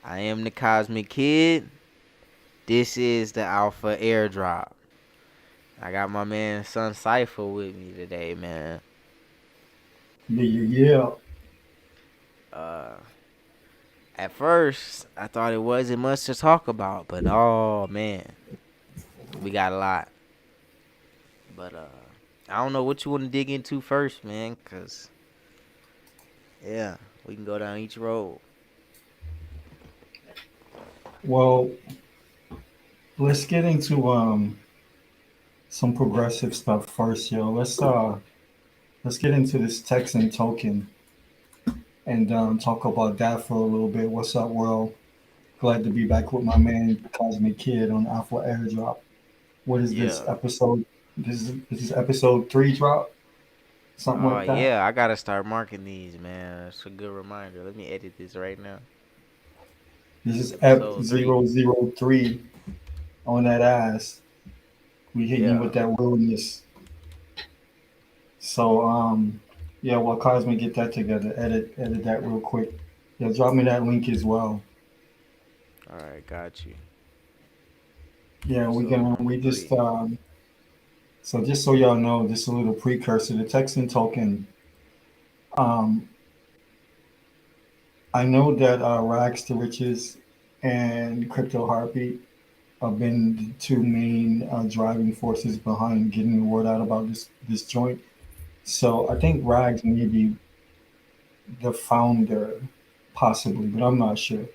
I am the Cosmic Kid. This is the Alpha Airdrop. I got my man Son Cypher with me today, man. Yeah, yeah, yeah. Uh, at first, I thought it wasn't much to talk about, but oh man, we got a lot. But I don't know what you want to dig into first, man, cause yeah, we can go down each road. Well, let's get into some progressive stuff first, yo. Let's get into this Texan token and talk about that for a little bit. What's up, world? Glad to be back with my man Cosmic Kid on Alpha Airdrop. What is this Yeah. episode? This is episode three drop, something Oh like that. yeah, I gotta start marking these, man. That's a good reminder. Let me edit this right now. This is Ep Episode three. 003 on that ass. We hitting you Yeah. with that realness. So yeah, while Cosmic get that together, edit that real quick. Yeah, drop me that link as well. All right, got you. Yeah, Episode number we just three. so just so y'all know, just a little precursor. The Texan token. Um, I know that Rags to Riches and Crypto Heartbeat have been the two main driving forces behind getting the word out about this joint. So I think Rags may be the founder, possibly, but I'm not sure.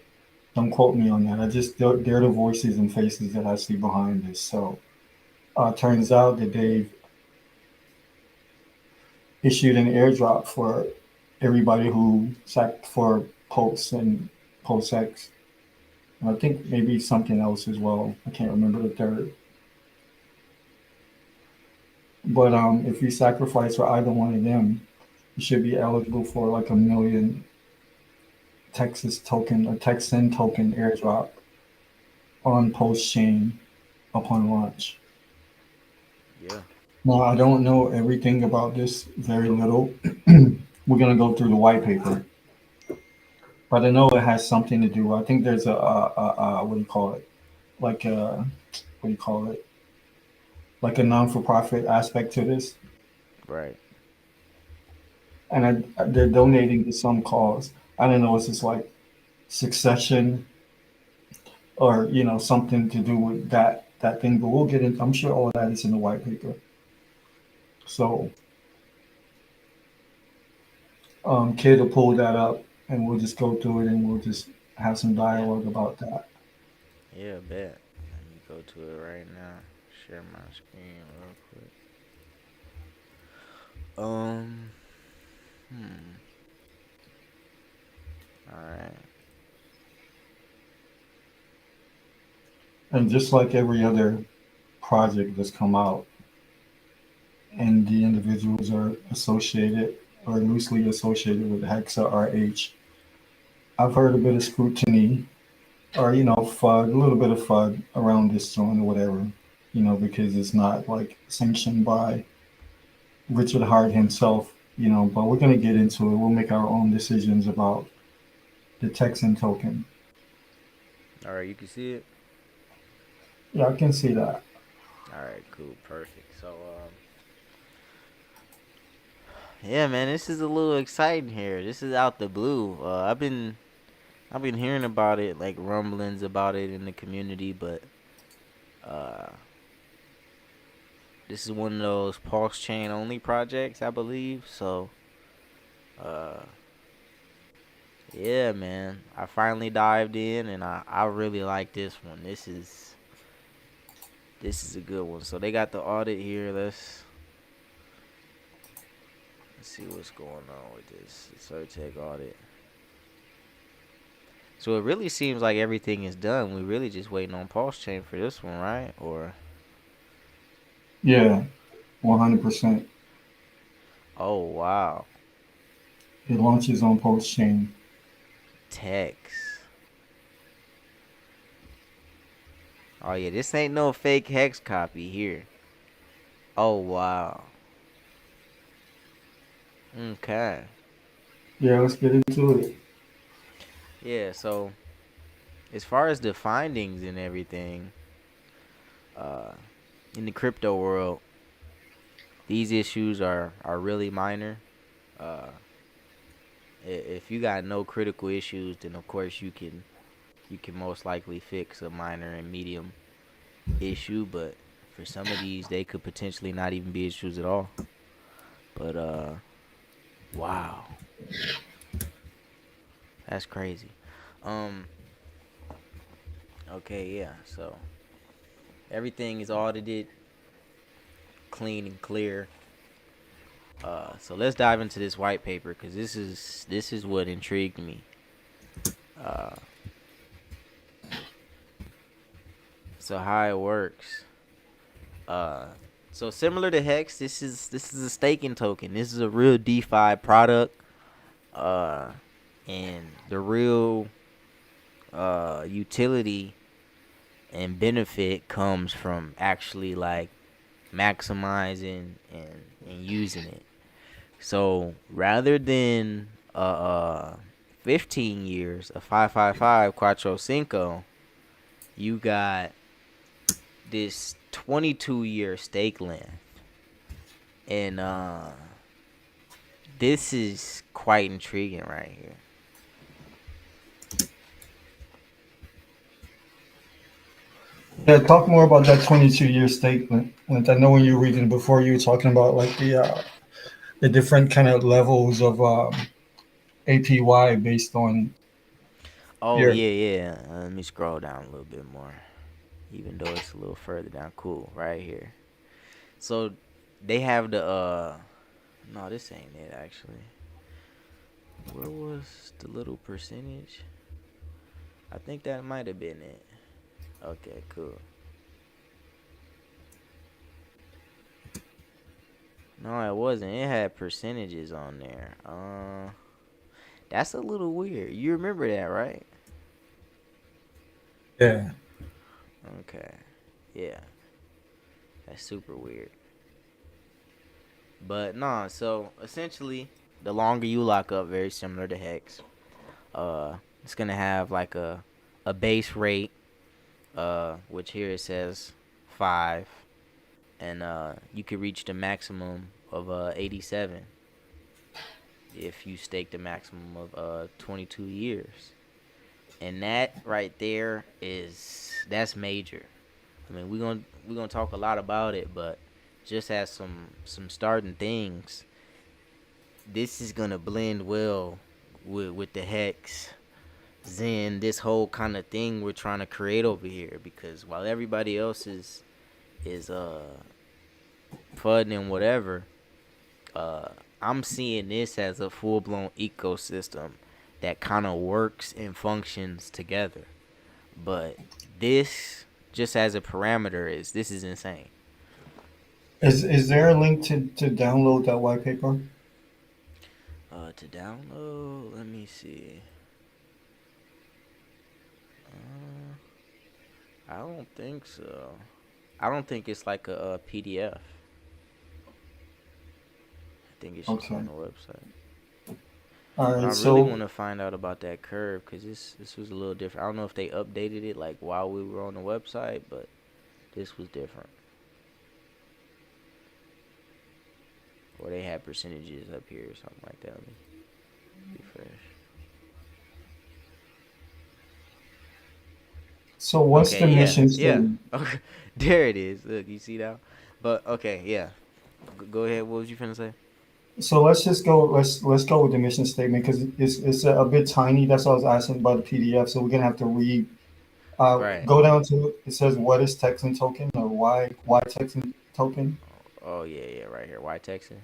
Don't quote me on that. They're the voices and faces that I see behind this. So turns out that they've issued an airdrop for everybody who sacked for Pulse and PulseX. And I think maybe something else as well. I can't remember the third. But if you sacrifice for either one of them, you should be eligible for like a million Texas token, a Texan token airdrop on Pulse chain upon launch. Yeah. Now, I don't know everything about this, very little. We're going to go through the white paper, but I know it has something to do. I think there's what do you call it? Like a, what do you call it? Like a non for profit aspect to this. Right. And they're donating to some cause. I don't know, it's just like succession or, something to do with that thing, but we'll get in. I'm sure all of that is in the white paper. So, Kid will pull that up and we'll just go through it and we'll just have some Yeah. dialogue about that. Yeah, bet. Let me go to it right now. Share my screen real quick. Um. Hmm. All right. And just like every other project that's come out and the individuals are associated or loosely associated with Hexa RH, I've heard a bit of scrutiny or, FUD, a little bit of FUD around this joint or whatever, because it's not like sanctioned by Richard Hart himself, but we're going to get into it. We'll make our own decisions about the Texan token. All right. You can see it. Yeah, I can see that. All right. Cool. Perfect. So yeah, man, this is a little exciting here. This is out the blue. I've been hearing about it, like rumblings about it in the community, but uh, this is one of those pulse chain only projects, I believe. So uh, yeah, man, I finally dived in, and I really like this one. This is a good one. So they got the audit here. Let's see what's going on with this Certec audit. So it really seems like everything is done. We really just waiting on pulse chain for this one, right? Or Yeah, 100%. oh wow, It launches on Post Chain. Tex. Oh yeah, this ain't no fake hex copy here. Oh wow. Okay. Yeah, let's get into it. Yeah. So as far as the findings and everything, uh, in the crypto world, these issues are really minor. Uh, if you got no critical issues, then of course you can most likely fix a minor and medium issue. But for some of these, they could potentially not even be issues at all. But wow, that's crazy. Um, okay, yeah. So everything is audited, clean and clear. So let's dive into this white paper because this is what intrigued me. Uh, so how it works. Uh, so similar to Hex, this is a staking token. This is a real DeFi product. Uh, and the real utility and benefit comes from actually like maximizing and using it. So rather than 15 years of 555 Quattro Cinco, you got this 22-year stake length. And this is quite intriguing right here. Yeah, talk more about that 22-year statement. I know when you were reading before, you were talking about like the different kind of levels of APY based on Oh your. yeah, yeah. Let me scroll down a little bit more, even though it's a little further down. Cool, right here. So they have the no, this ain't it actually. Where was the little percentage? I think that might have been it. Okay, cool. No, it wasn't. It had percentages on there. That's a little weird. You remember that, right? Yeah. Okay. Yeah, that's super weird. But nah, so essentially, the longer you lock up, very similar to Hex. It's gonna have like a base rate, which here it says 5, and you could reach the maximum of 87 if you stake the maximum of 22 years. And that right there that's major. I mean, we're gonna talk a lot about it, but just as some starting things, this is gonna blend well with the Hex Zen, this whole kind of thing we're trying to create over here. Because while everybody else is FUD and whatever, uh I'm seeing this as a full blown ecosystem that kind of works and functions together. But this, just as a parameter, this is insane. Is there a link to download that white paper? To download, let me see. Uh, I don't think so. I don't think it's like a PDF. I think it's just on Okay. the website. All But I right. really want So to find out about that curve because this was a little different. I don't know if they updated it like while we were on the website, but this was different. Or they had percentages up here or something like that. Let me refresh. what's the Okay, yeah, mission yeah. statement? Okay, there it is. Look, you see now. But okay, yeah. Go ahead. What was you finna say? So let's just go. Let's go with the mission statement because it's a bit tiny. That's why I was asking about the PDF. So we're gonna have to read. Right. Go down to it says what is Texan token or why Texan token. Oh yeah, yeah, right here. Why Texan?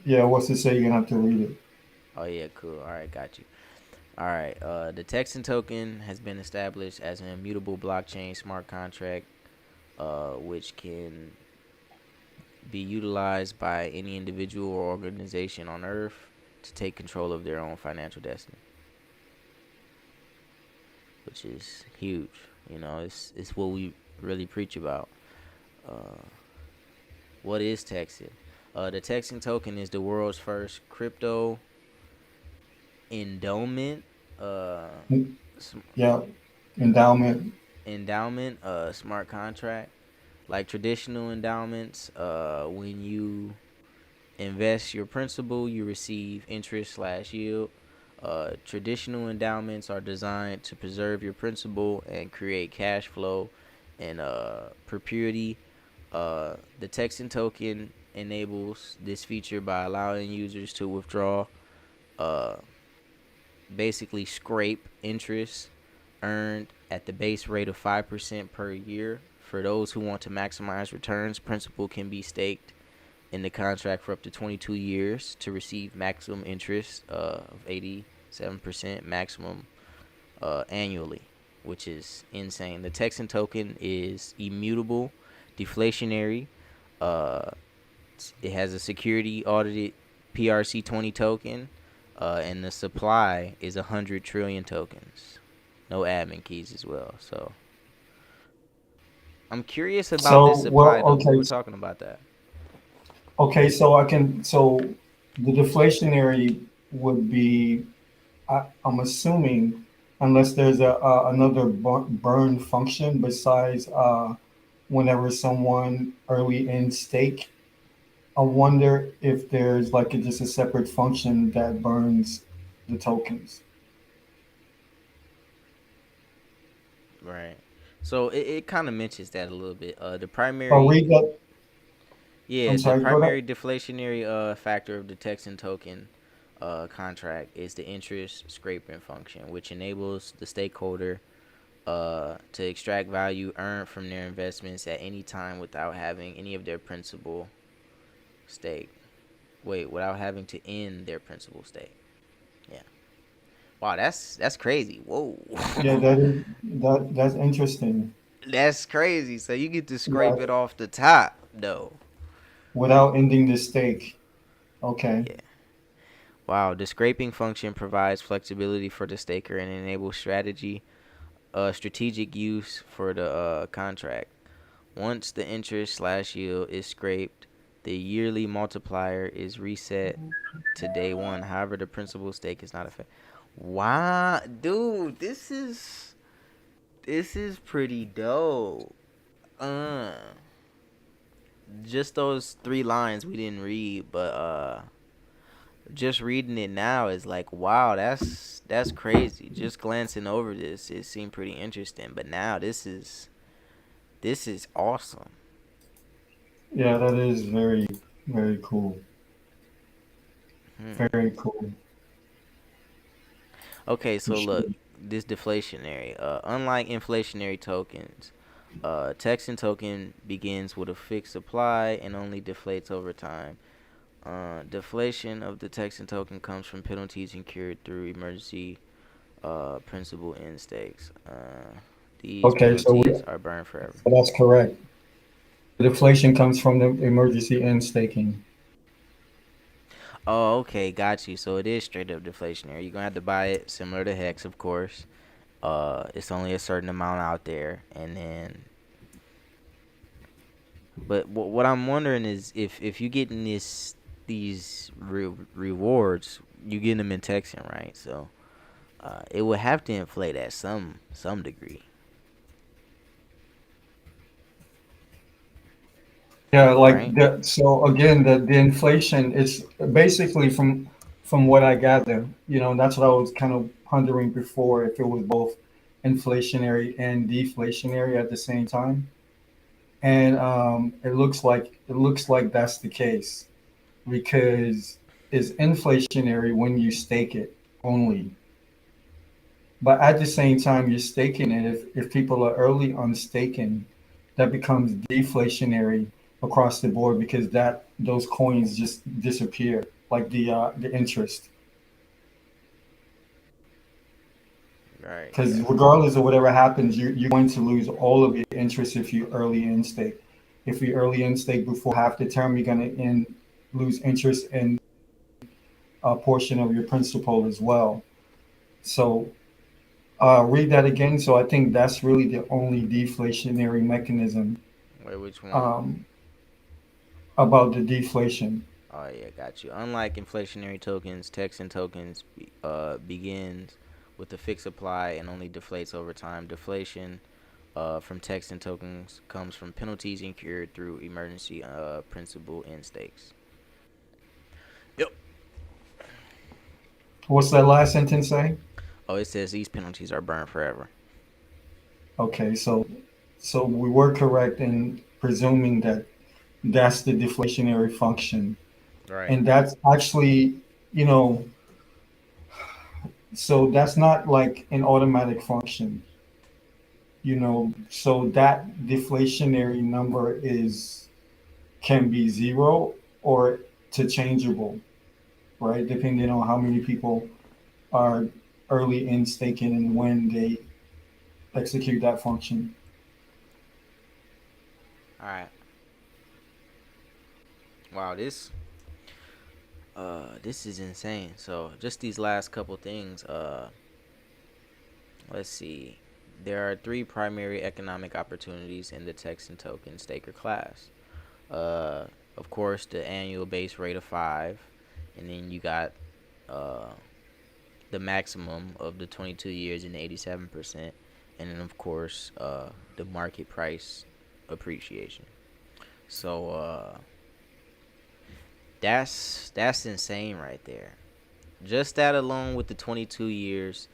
Yeah, what's it say? You're gonna have to read it. Oh yeah, cool. All right, got you. All right. The Texan token has been established as an immutable blockchain smart contract, which can be utilized by any individual or organization on Earth to take control of their own financial destiny, which is huge. It's what we really preach about. Uh, what is Texan? The Texan token is the world's first crypto endowment, uh, sm- Yeah, endowment. endowment, smart contract. Like traditional endowments, when you invest your principal, you receive interest slash yield. Traditional endowments are designed to preserve your principal and create cash flow and perpetuity. The Texan token enables this feature by allowing users to withdraw, uh, basically scrape interest earned at the base rate of 5% per year. For those who want to maximize returns, principal can be staked in the contract for up to 22 years to receive maximum interest of 87% maximum annually, which is insane. The Texan token is immutable, deflationary. Uh, it has a security audited PRC20 token, and the supply is 100 trillion tokens. No admin keys as well. So I'm curious about So, this well, supply though. We okay, were talking about that. okay. So I can. So the deflationary would be. I'm assuming, unless there's another burn function besides whenever someone early in stake. I wonder if there's like just a separate function that burns the tokens. Right. So it kind of mentions that a little bit. The I'll primary, read that. yeah, I'm the sorry. Go ahead. primary deflationary factor of the Texan token contract is the interest scraping function, which enables the stakeholder to extract value earned from their investments at any time without having any of their principal stake. Wait, without having to end their principal stake. Yeah. Wow, that's crazy. Whoa. Yeah, that's interesting. That's crazy. So you get to Yeah, scrape it off the top, though. without ending the stake. Okay. Yeah. Wow, the scraping function provides flexibility for the staker and enables strategic use for the contract. Once the interest slash yield is scraped, the yearly multiplier is reset to day one. However, the principal stake is not affected. Wow, dude, this is pretty dope. Uh, just those 3 lines we didn't read, but just reading it now is like, wow, that's crazy. Just glancing over this, it seemed pretty interesting, but now this is awesome. Yeah, that is very, very cool. Hmm. Very cool. Okay, For so sure. look, this deflationary. Unlike inflationary tokens, Texan token begins with a fixed supply and only deflates over time. Deflation of the Texan token comes from penalties incurred through emergency principal end stakes. These Okay, penalties are burned forever. so that's correct. The deflation comes from the emergency end staking. Oh, okay, got you. So it is straight up deflationary. You're gonna have to buy it, similar to Hex, of course. It's only a certain amount out there, and then. But what I'm wondering is if you getting these rewards, you getting them in Texan, right? So it would have to inflate at some degree, Yeah, like right? the so again the inflation is basically from what I gather, that's what I was kind of pondering before if it was both inflationary and deflationary at the same time. And it looks like that's the case because it's inflationary when you stake it only. But at the same time, you're staking it. If people are early on staking, that becomes deflationary across the board because those coins just disappear, like the interest. Right. Because Yeah. regardless of whatever happens, you're going to lose all of your interest if you early in stake. If you early in stake before half the term, you're going to lose interest in a portion of your principal as well. So read that again. So I think that's really the only deflationary mechanism Wait, which one? um, about the deflation. Oh yeah, got you. Unlike inflationary tokens, Texan tokens begins with a fixed supply and only deflates over time. Deflation from Texan tokens comes from penalties incurred through emergency principal and stakes. Yep. What's that last sentence say? Oh, it says these penalties are burned forever. Okay, so we were correct in presuming that that's the deflationary function, Right. and that's actually, you know, so that's not like an automatic function, so that deflationary number is can be zero or to changeable, right? Depending on how many people are early in staking and when they execute that function. All right. Wow, this is insane. So just these last couple things. Let's see. There are three primary economic opportunities in the Texan token staker class. Uh, of course, the annual base rate of 5, and then you got uh the maximum of the 22 years and 87%, and then of course the market price appreciation. So that's insane right there. Just that alone with the 22 years,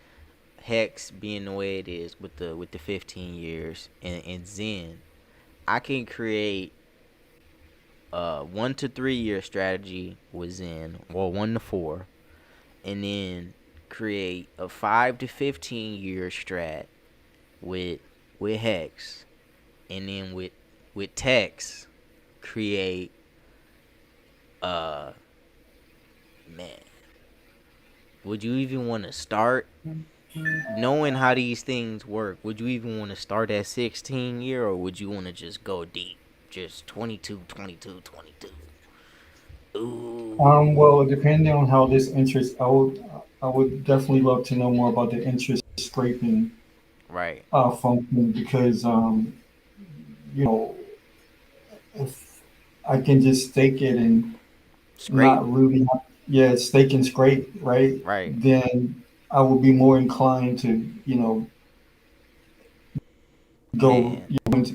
Hex being the way it is with the 15 years, and Zen, I can create a 1 to 3 year strategy with Zen, or 1 to 4, and then create a 5 to 15 year strat with Hex, and then with Tex create uh man. Would you even want to start knowing how these things work? Would you even want to start at 16 year, or would you want to just go deep? Just 22, 22, 22. Ooh. Well, depending on how this interest, I would definitely love to know more about the interest scraping Right. function because you know if I can just stake it and Scrape. not really, yeah, stake and scrape, right? Right. Then I would be more inclined to go Man,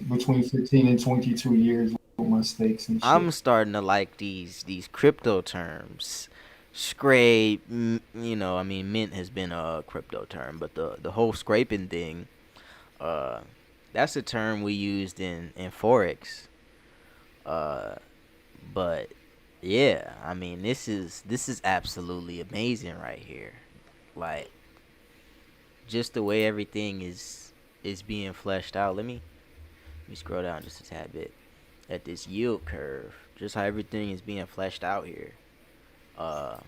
between 15 and 22 years with my stakes and I'm shit. starting to like these crypto terms. Scrape, I mean, mint has been a crypto term, but the whole scraping thing, uh, that's a term we used in forex. Uh, but yeah, I mean, this is absolutely amazing right here. Like, just the way everything is being fleshed out. Let me scroll down just a tad bit at this yield curve. Just how everything is being fleshed out here. Uh,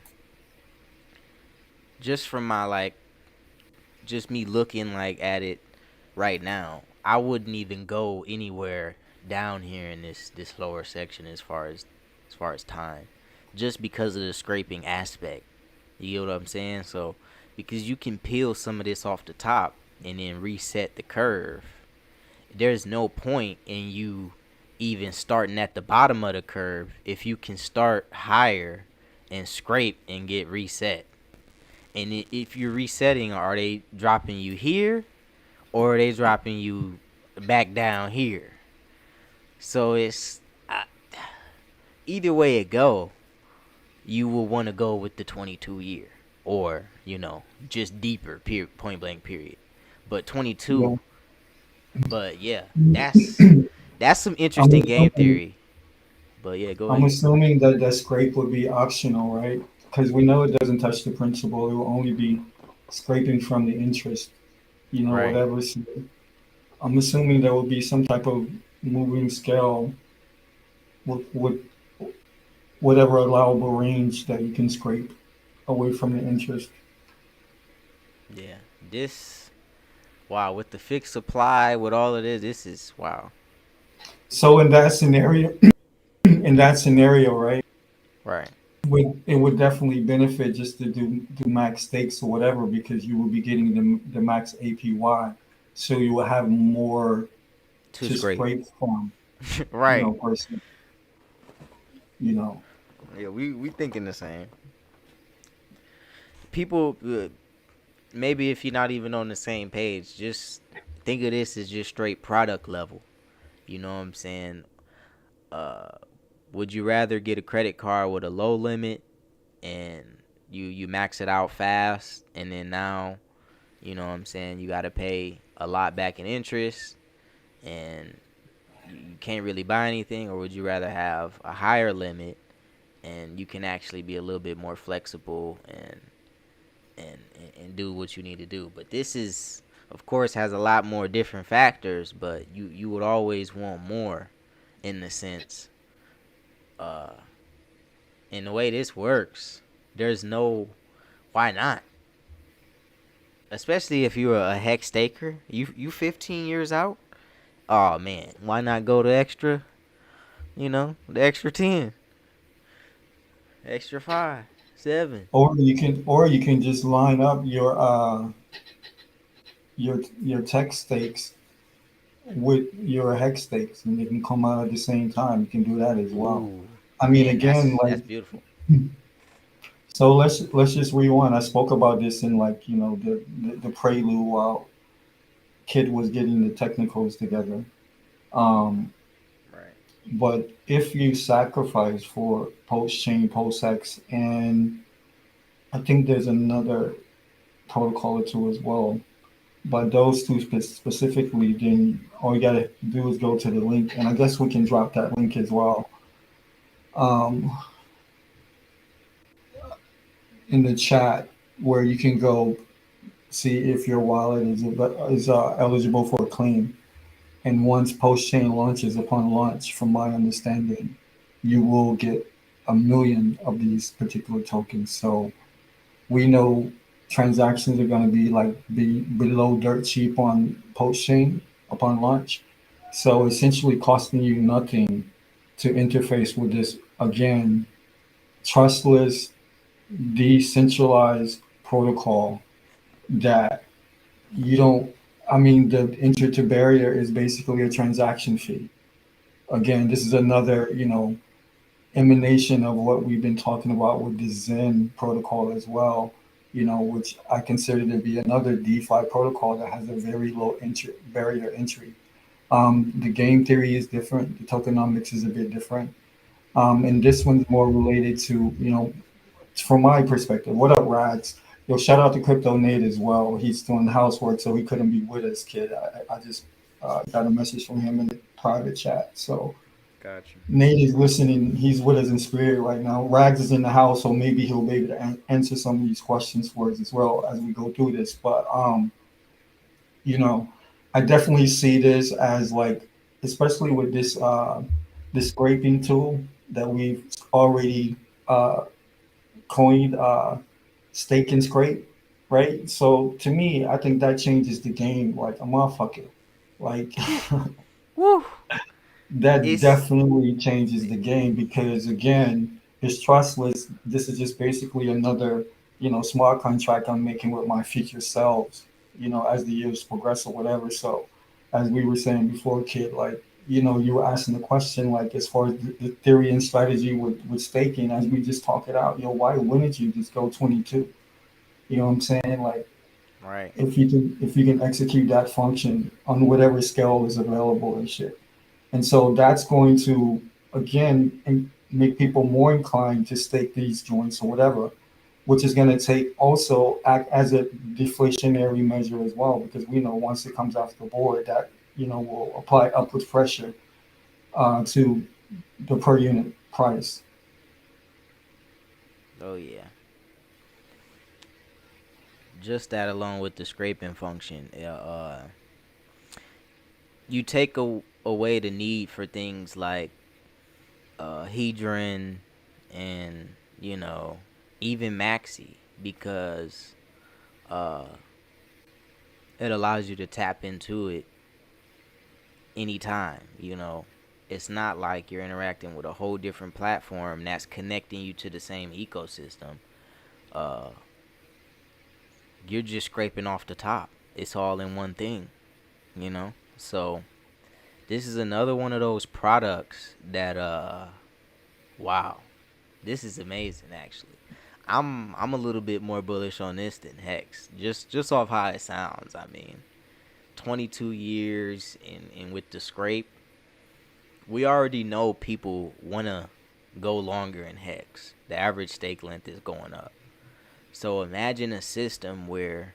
just from my like, just me looking like at it right now, I wouldn't even go anywhere down here in this lower section as far as time, just because of the scraping aspect. You get what I'm saying? So because you can peel some of this off the top and then reset the curve, there's no point in you even starting at the bottom of the curve if you can start higher and scrape and get reset. And if you're resetting, are they dropping you here, or are they dropping you back down here? So it's either way it go, you will want to go with the 22 year, or just deeper, point blank period. But Yeah. 22, but yeah, that's some I'm interesting game assuming, theory. But yeah, go I'm ahead. assuming that that scrape would be optional, right? Because we know it doesn't touch the principal. It will only be scraping from the interest, Right. whatever. So I'm assuming there will be some type of moving scale with whatever allowable range that you can scrape away from the interest. Yeah. Wow, with the fixed supply, with all of this is wow. So in that scenario, right, Right. it would definitely benefit just to do max stakes or whatever because you will be getting the max APY, so you will have more To to scrape. scrape from, Right. person, you know. Yeah, we thinking the same. People, maybe if you're not even on the same page, just think of this as just straight product level. You know what I'm saying? Uh, would you rather get a credit card with a low limit and you max it out fast, and then now, you know what I'm saying, you got to pay a lot back in interest, and you can't really buy anything? Or would you rather have a higher limit and you can actually be a little bit more flexible and do what you need to do? But this is, of course, has a lot more different factors, but you would always want more, in the sense, uh in the way this works, there's no why not. Especially if you're a hex staker, you 15 years out. Oh man, why not go the extra? The extra 10, extra 5, 7. Or you can just line up your tech stakes with your hex stakes, and they can come out at the same time. You can do that as well. Ooh, I mean, man, again, that's like, beautiful. so let's just rewind. I spoke about this in, like, the prelude while Kid was getting the technicals together. Um, Right. but if you sacrifice for post chain, post hex, and I think there's another protocol or two as well. But those two specifically, then all you gotta do is go to the link, and I guess we can drop that link as well, um, in the chat, where you can go see if your wallet is eligible for a claim. And once post chain launches, upon launch, from my understanding, you will get 1 million of these particular tokens. So we know transactions are going to be below dirt cheap on post chain upon launch. So essentially costing you nothing to interface with this, again, trustless, decentralized protocol that you don't. I mean, the entry to barrier is basically a transaction fee. Again, this is another, emanation of what we've been talking about with the Zen protocol as well, which I consider to be another DeFi protocol that has a very low entry barrier entry. The game theory is different. The tokenomics is a bit different. And this one's more related to, from my perspective. What up, Rags? Yo, shout out to Crypto Nate as well. He's doing housework, so he couldn't be with us, kid. I just got a message from him in the private chat. So Gotcha. Nate is listening. He's with us in spirit right now. Rags is in the house, so maybe he'll be able to answer some of these questions for us as well as we go through this. But you know, I definitely see this as, like, especially with this scraping tool that we've already uh, coined, stake and scrape, right? So to me, I think that changes the game like a motherfucker. Like, Woo. that It's definitely changes the game because, again, it's trustless. This is just basically another, smart contract I'm making with my future selves, as the years progress or whatever. So as we were saying before, kid, like, you were asking the question, like, as far as the theory and strategy with staking, as we just talk it out, why wouldn't you just go 22? You know what I'm saying? Like, right. if you can execute that function on whatever scale is available and shit. And so that's going to, again, make people more inclined to stake these joints or whatever, which is going to take also act as a deflationary measure as well, because we know once it comes off the board, that will apply upward pressure to the per unit price. Oh yeah. Just that alone with the scraping function, you take away the need for things like Hedron and even Maxi, because uh it allows you to tap into it anytime. It's not like you're interacting with a whole different platform that's connecting you to the same ecosystem. uh you're just scraping off the top. It's all in one thing. So this is another one of those products that wow. This is amazing, actually. I'm a little bit more bullish on this than Hex. Just off how it sounds. I mean, 22 years and with the scrape, we already know people wanna go longer in Hex. The average stake length is going up. So imagine a system where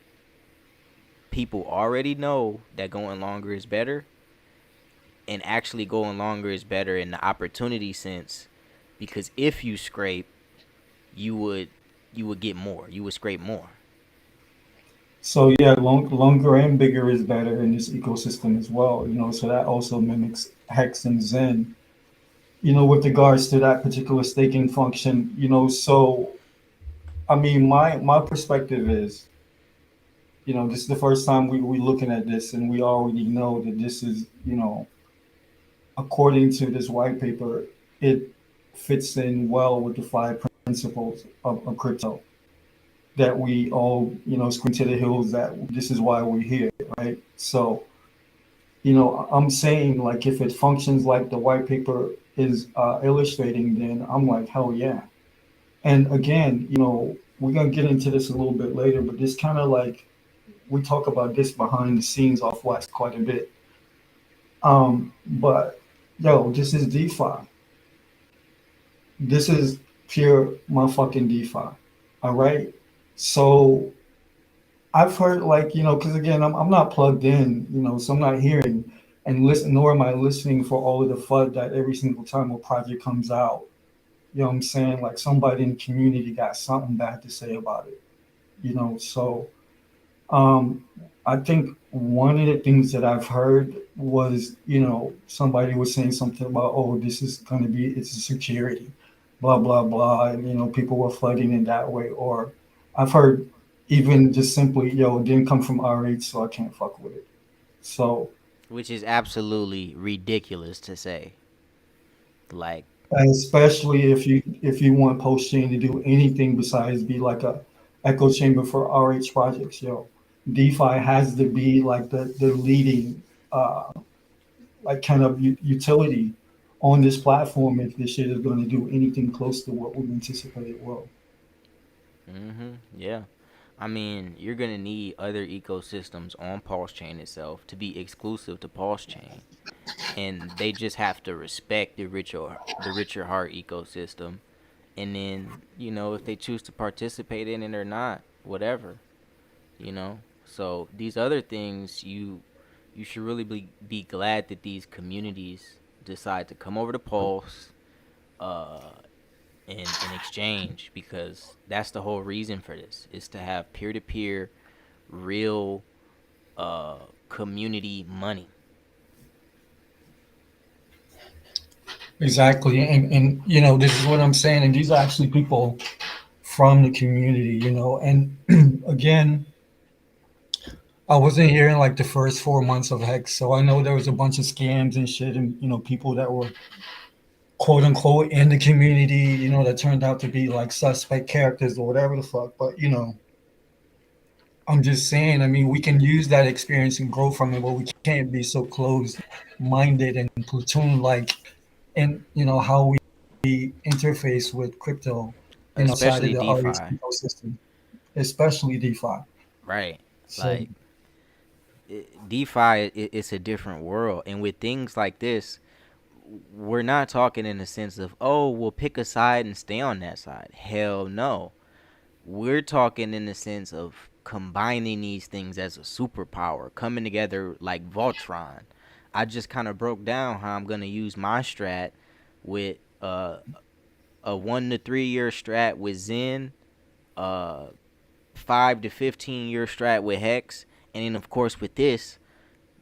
people already know that going longer is better, and actually going longer is better in the opportunity sense, because if you scrape, you would you would get more. You would scrape more. So yeah, longer and bigger is better in this ecosystem as well. So that also mimics Hex and Zen. With regards to that particular staking function. So I mean, my perspective is, this is the first time we looking at this, and we already know that this is, according to this white paper, it fits in well with the five principles of crypto that we all, scream to the hills that this is why we're here, right? So, I'm saying, like, if it functions like the white paper is illustrating, then I'm like, hell yeah. And again, we're gonna get into this a little bit later, but this kind of like we talk about this behind the scenes off wax quite a bit. But yo, this is DeFi. This is pure motherfucking DeFi. All right. So I've heard, like, because again, I'm not plugged in, so I'm not hearing and listen, nor am I listening for all of the FUD that every single time a project comes out. You know what I'm saying? Like somebody in the community got something bad to say about it. So um, I think one of the things that I've heard was, somebody was saying something about, oh, this is going to be, it's a security, blah, blah, blah. And, people were flooding in that way. Or I've heard even just simply, yo, it didn't come from RH, so I can't fuck with it. So, Which is absolutely ridiculous to say. Like, and especially if you want post chain to do anything besides be like a echo chamber for RH projects, yo, DeFi has to be like the leading like kind of utility on this platform if this shit is going to do anything close to what we anticipate it will. yeah. I mean, you're gonna need other ecosystems on Pulse Chain itself to be exclusive to Pulse Chain, and they just have to respect the richer heart ecosystem. And then, if they choose to participate in it or not, whatever. So these other things, you should really be glad that these communities decide to come over to Pulse, uh, in exchange, because that's the whole reason for this, is to have peer to peer, real, community money. Exactly, and this is what I'm saying, and these are actually people from the community, and again, I wasn't here in like the first 4 months of Hex, so I know there was a bunch of scams and shit, and people that were quote unquote in the community, that turned out to be like suspect characters or whatever the fuck. But I'm just saying, I mean, we can use that experience and grow from it, but we can't be so closed minded and platoon like in how we interface with crypto inside of Especially the RH DeFi. ecosystem, especially DeFi. Right. So Like, DeFi, it's a different world. And with things like this, we're not talking in the sense of, oh, we'll pick a side and stay on that side. Hell no. We're talking in the sense of combining these things as a superpower, coming together like Voltron. I just kind of broke down how I'm going to use my strat with a 1 to 3 year strat with Zen, uh 5 to 15 year strat with Hex, and then of course with this,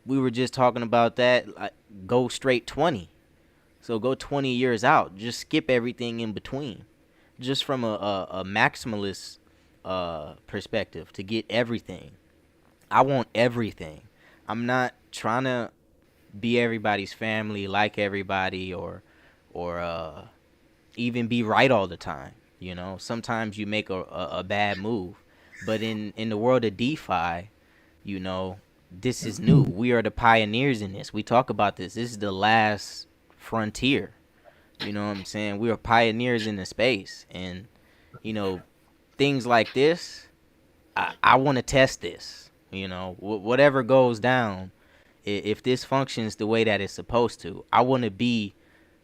we were just talking about that, like, go straight 20. So go 20 years out. Just skip everything in between. Just from a maximalist perspective, to get everything. I want everything. I'm not trying to be everybody's family, like everybody, or even be right all the time. Sometimes you make a bad move, but in the world of DeFi, you know, this is new. We are the pioneers in this. We talk about this. This is the last frontier. You know what I'm saying? We are pioneers in the space, and you know things like this. I want to test this. Whatever goes down, if this functions the way that it's supposed to, I want to be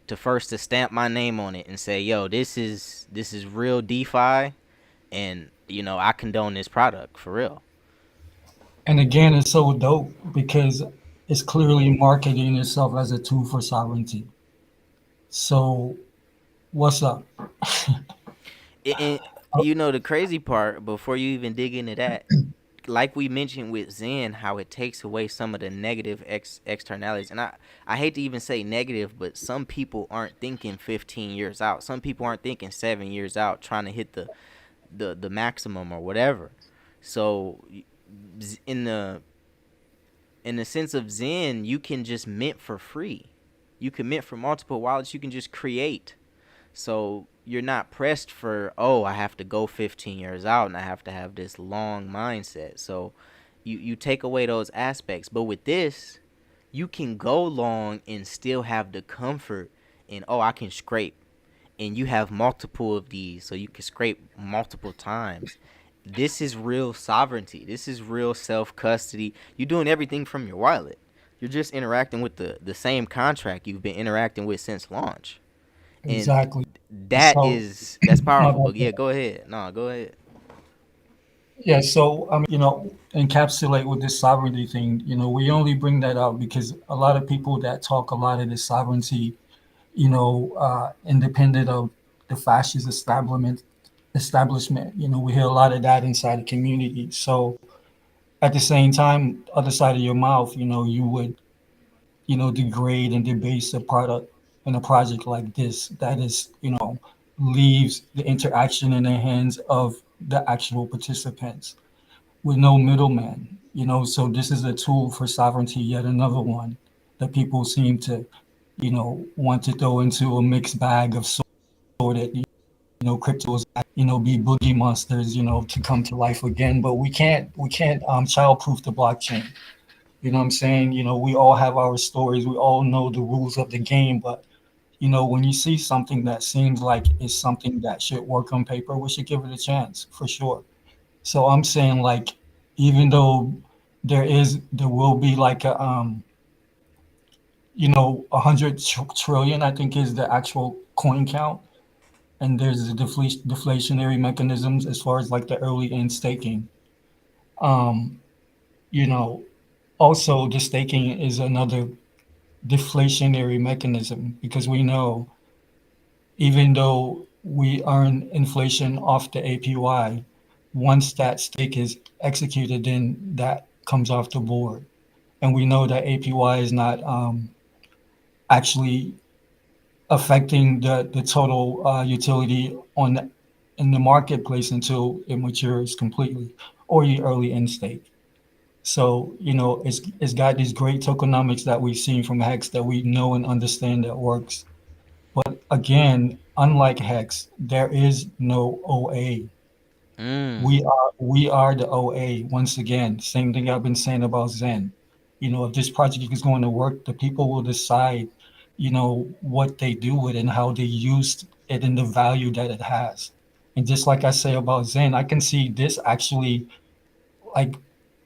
to first to stamp my name on it and say, "Yo, this is real DeFi, and I condone this product for real." And again, it's so dope because it's clearly marketing itself as a tool for sovereignty. So what's up? And the crazy part, before you even dig into that, like we mentioned with Zen, how it takes away some of the negative externalities. And I hate to even say negative, but some people aren't thinking 15 years out. Some people aren't thinking 7 years out, trying to hit the maximum or whatever. So in the sense of Zen, you can just mint for free. You can mint for multiple wallets. You can just create. So you're not pressed for, oh, I have to go 15 years out and I have to have this long mindset. So you take away those aspects. But with this, you can go long and still have the comfort in, oh, I can scrape. And you have multiple of these, so you can scrape multiple times. This is real sovereignty. This is real self custody. You're doing everything from your wallet. You're just interacting with the same contract you've been interacting with since launch. And Exactly. So that's my powerful. bad. But yeah, go ahead. No, go ahead. Yeah, so encapsulate with this sovereignty thing, we only bring that up because a lot of people that talk a lot of this sovereignty, independent of the fascist establishment, we hear a lot of that inside the community. So at the same time, other side of your mouth, you would, degrade and debase a product in a project like this that is, leaves the interaction in the hands of the actual participants with no middleman. So this is a tool for sovereignty, yet another one that people seem to, want to throw into a mixed bag of sorted, cryptos, be boogie monsters, to come to life again. But we can't childproof the blockchain. You know what I'm saying? We all have our stories. We all know the rules of the game. But when you see something that seems like it's something that should work on paper, we should give it a chance for sure. So I'm saying like, even though there will be like 100 trillion, I think is the actual coin count, and there's the deflationary mechanisms as far as like the early end staking. Um, you know, Also the staking is another deflationary mechanism because we know even though we earn inflation off the APY, once that stake is executed, then that comes off the board. And we know that APY is not actually affecting the total utility in the marketplace until it matures completely or the early end state. So it's got these great tokenomics that we've seen from Hex that we know and understand that works. But again, unlike Hex, there is no OA. Mm. We are the OA once again. Same thing I've been saying about Zen. If this project is going to work, the people will decide, what they do with it and how they use it and the value that it has. And just like I say about Zen, I can see this actually like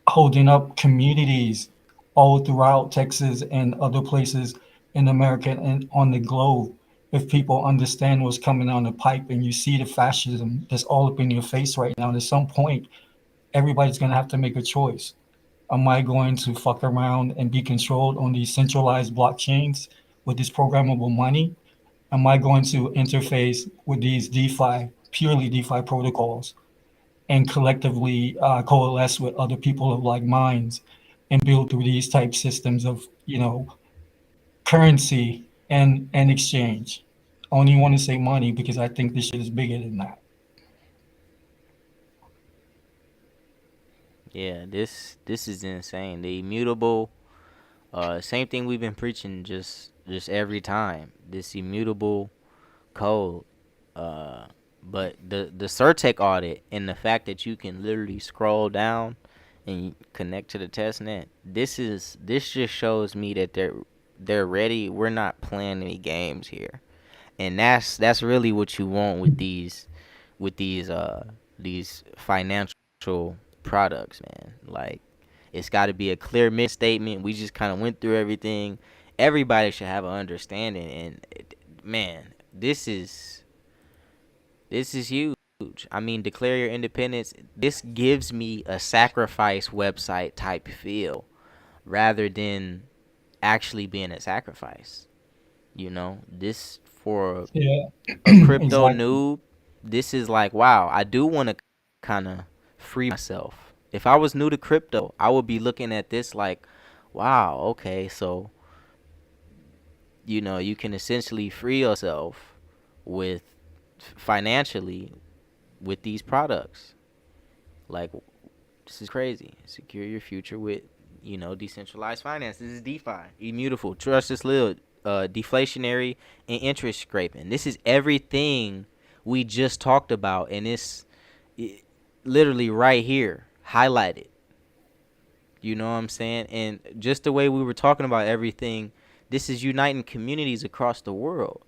holding up communities all throughout Texas and other places in America and on the globe. If people understand what's coming down the pipe and you see the fascism that's all up in your face right now, and at some point, everybody's going to have to make a choice. Am I going to fuck around and be controlled on these centralized blockchains with this programmable money? Am I going to interface with these purely DeFi protocols, and collectively coalesce with other people of like minds and build through these type systems of currency and exchange? I only want to say money because I think this shit is bigger than that. Yeah, this is insane. The immutable, same thing we've been preaching just every time. This immutable code. Uh, but the Certec audit and the fact that you can literally scroll down and connect to the test net. This just shows me that they're ready. We're not playing any games here. And that's really what you want with these financial products, man. Like it's got to be a clear mission statement. We just kind of went through everything. Everybody should have an understanding, and man, this is huge. I mean, declare your independence. This gives me a sacrifice website type feel rather than actually being a sacrifice. This for Yeah, a crypto exactly. noob, this is like, wow, I do want to kind of free myself. If I was new to crypto, I would be looking at this like, wow, okay, so, you can essentially free yourself with financially with these products. Like, this is crazy. Secure your future with, decentralized finance. This is DeFi, immutable, trustless, little, deflationary, and interest scraping. This is everything we just talked about, and it's literally right here, highlighted. You know what I'm saying? And just the way we were talking about everything, this is uniting communities across the world.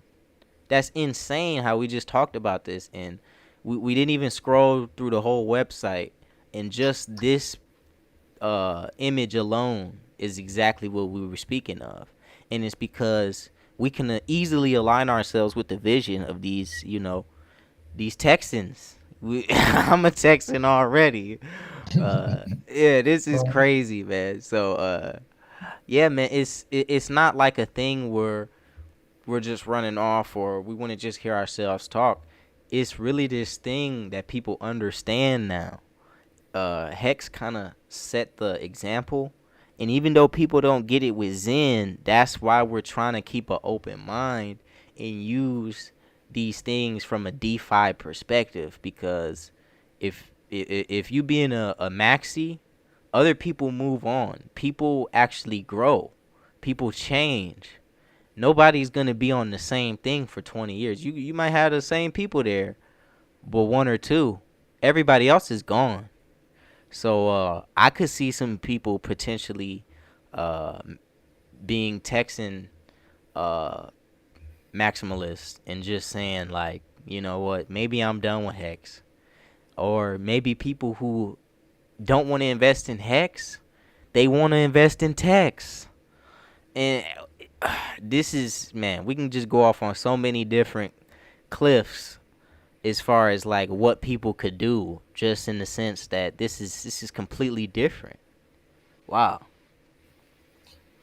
That's insane how we just talked about this, and we didn't even scroll through the whole website, and just this image alone is exactly what we were speaking of. And it's because we can easily align ourselves with the vision of these Texans. I'm a Texan already. Yeah, this is So, crazy, man. So, yeah, man, it's not like a thing where we're just running off or we want to just hear ourselves talk. It's really this thing that people understand now. Hex kind of set the example. And even though people don't get it with Zen, that's why we're trying to keep an open mind and use these things from a DeFi perspective. Because if you being a maxi, other people move on. People actually grow. People change. Nobody's gonna be on the same thing for 20 years. You might have the same people there, but one or two. Everybody else is gone. So I could see some people potentially uh, being Texan uh, maximalists and just saying like, you know what, maybe I'm done with Hex, or maybe people who don't want to invest in Hex, they want to invest in Tex. And this is, man, we can just go off on so many different cliffs as far as like what people could do, just in the sense that this is completely different. Wow.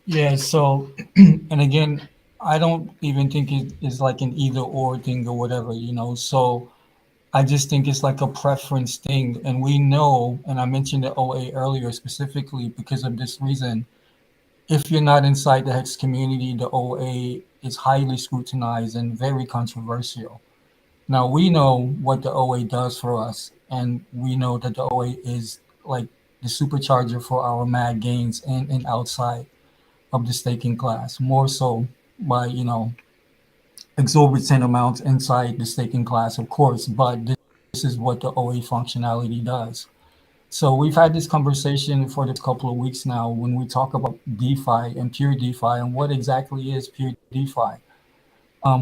yeah, so, and again, I don't even think it is like an either or thing or whatever, you know. So I just think it's like a preference thing. And we know, and I mentioned the OA earlier specifically because of this reason. If you're not inside the Hex community, the OA is highly scrutinized and very controversial. Now, we know what the OA does for us, and we know that the OA is like the supercharger for our mad gains in and outside of the staking class, more so by, exorbitant amounts inside the staking class, of course, but this is what the OA functionality does. So we've had this conversation for the couple of weeks now when we talk about DeFi and pure DeFi and what exactly is pure DeFi.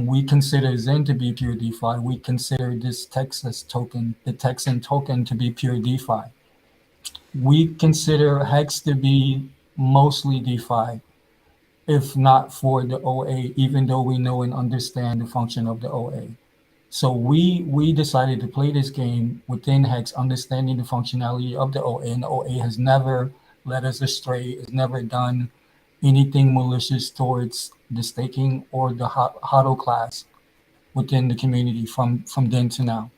We consider Zen to be pure DeFi. We consider this Texas token, the Texan token, to be pure DeFi. We consider Hex to be mostly DeFi, if not for the OA, even though we know and understand the function of the OA. So we decided to play this game within Hex, understanding the functionality of the OA, and the OA has never led us astray. Has never done anything malicious towards the staking or the HODL class within the community from then to now.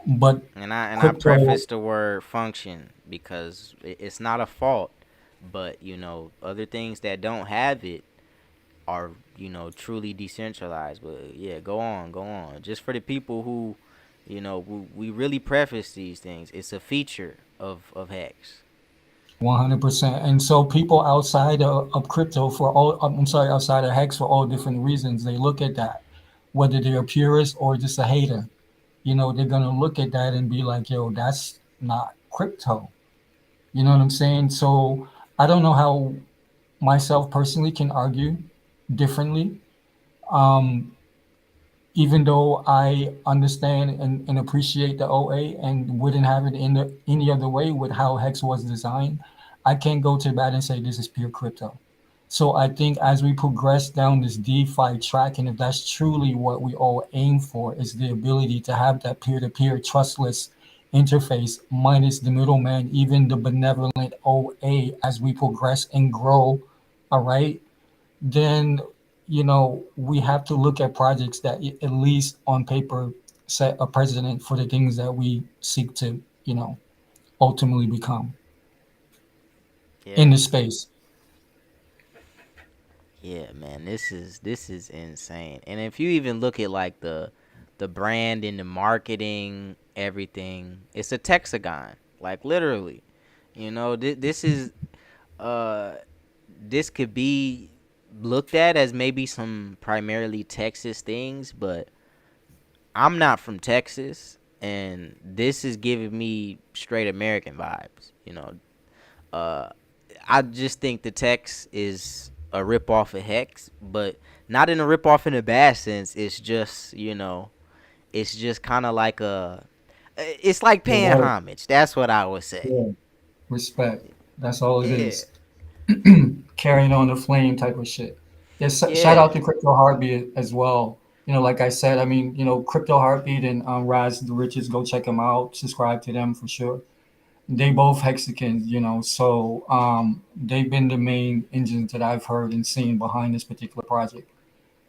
But And I crypto, preface the word function because it's not a fault, but other things that don't have it are truly decentralized. But yeah, go on. Just for the people who, we really preface these things. It's a feature of Hex. 100%. And so people outside of crypto for all, I'm sorry, outside of Hex for all different reasons, they look at that, whether they're a purist or just a hater. They're gonna look at that and be like, "Yo, that's not crypto." You know what I'm saying? So I don't know how myself personally can argue differently. Um, even though I understand and appreciate the OA and wouldn't have it in any other way with how Hex was designed, I can't go to bat and say this is pure crypto. So I think as we progress down this DeFi track, and if that's truly what we all aim for, is the ability to have that peer-to-peer trustless interface minus the middleman, even the benevolent OA as we progress and grow, all right, then we have to look at projects that at least on paper set a precedent for the things that we seek to ultimately become in Yeah. the space. Yeah, man, this is insane. And if you even look at like the brand and the marketing, everything, it's a Texagon, like literally. This is uh this could be looked at as maybe some primarily Texas things, but I'm not from Texas, and this is giving me straight American vibes. Uh, I just think the Tex is a rip off of Hex, but not in a rip off in a bad sense. It's just kind of like it's like The paying water, homage. That's what I would say. yeah, respect. That's all it Yeah, is. Carrying on the flame type of shit. Yes, shout yeah, out to Crypto Heartbeat as well. Like I said, I mean, Crypto Heartbeat and Raz the Riches, go check them out. Subscribe to them for sure. They both Hexicans, so they've been the main engines that I've heard and seen behind this particular project.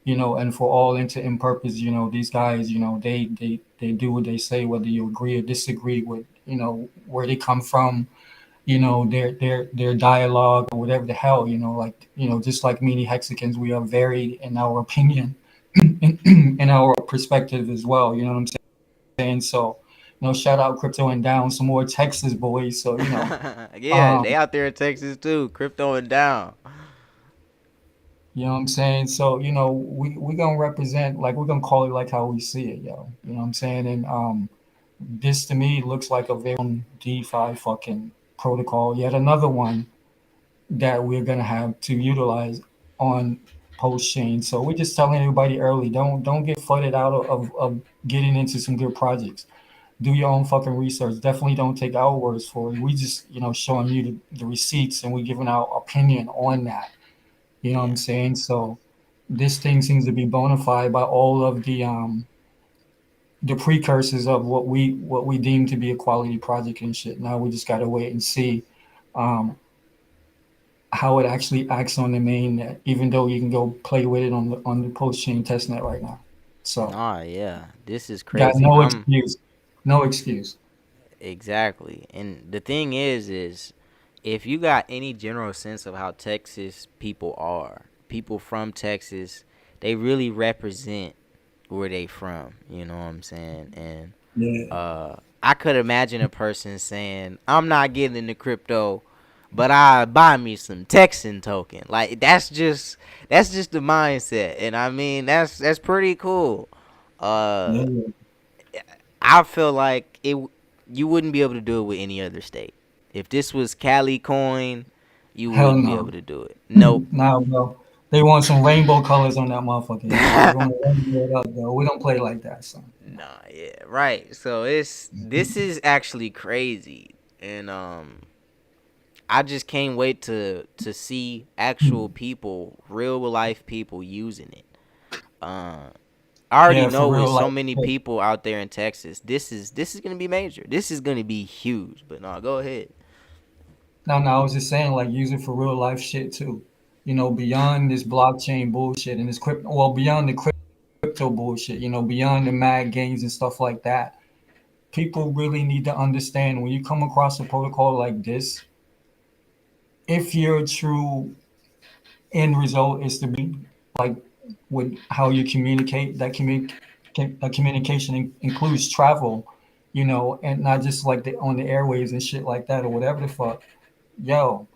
And for all intent and purpose, these guys, they do what they say, whether you agree or disagree with, where they come from, their dialogue or whatever the hell, like, just like many Hexicans, we are varied in our opinion in our perspective as well. You know what I'm saying? So, shout out Crypto and Down, some more Texas boys. So, yeah. um, They out there in Texas too, crypto and down. you know what I'm saying? So, we gonna represent, like, we're gonna call it like how we see it, yo. You know what I'm saying? And this to me looks like a very DeFi fucking protocol. Yet another one that we're gonna have to utilize on post chain. So we're just telling everybody early, don't get flooded out of getting into some good projects. Do your own fucking research. Definitely don't take our words for it. We just, showing you the receipts and we giving our opinion on that. You know what I'm Yeah, saying? So this thing seems to be bona fide by all of the precursors of what we deem to be a quality project and shit. Now we just gotta wait and see um, how it actually acts on the main net, even though you can go play with it on the post chain test net right now. So nah, yeah. This is got crazy, and no I'm excuse, no excuse. exactly. And the thing is if you got any general sense of how Texas people are, people from Texas, they really represent where they from. You know what I'm saying? And Yeah, I could imagine a person saying, "I'm not getting into crypto, but I buy me some Texan token." Like that's just the mindset, and I mean that's pretty cool. Uh, yeah, I feel like you wouldn't be able to do it with any other state. If this was Cali coin, you hell wouldn't be able no. to do it. Nope. Nah, bro. They want some rainbow colors on that motherfucker, yo. They want to rainbow it up, yo. We don't play like that, son. Nah, yeah, right. So this is actually crazy, and I just can't wait to see actual people, real life people using it. Uh, I already Yeah, for know with real, so like many people out there in Texas, this is gonna be major. This is gonna be huge. But no, go ahead. no, no. I was just saying, like, use it for real life shit too. Beyond this blockchain bullshit and this crypto, well, beyond the crypto bullshit. Beyond the mad games and stuff like that. People really need to understand when you come across a protocol like this, if your true end result is to be like with how you communicate, that communication includes travel, and not just like on the airwaves and shit like that or whatever the fuck. Yo,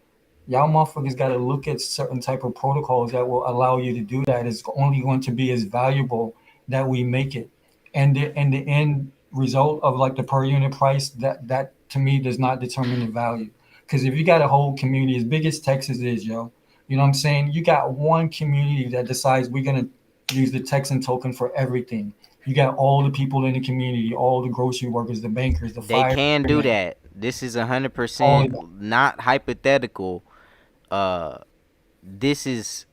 y'all motherfuckers got to look at certain type of protocols that will allow you to do that. It's only going to be as valuable that we make it, and the end result of like the per unit price, that to me does not determine the value. Because if you got a whole community as big as Texas is, yo, you know what I'm saying, you got one community that decides we're gonna use the Texan token for everything. You got all the people in the community, all the grocery workers, the bankers, the They can firemen, do that. This is a hundred all percent of that. not hypothetical. Uh, this is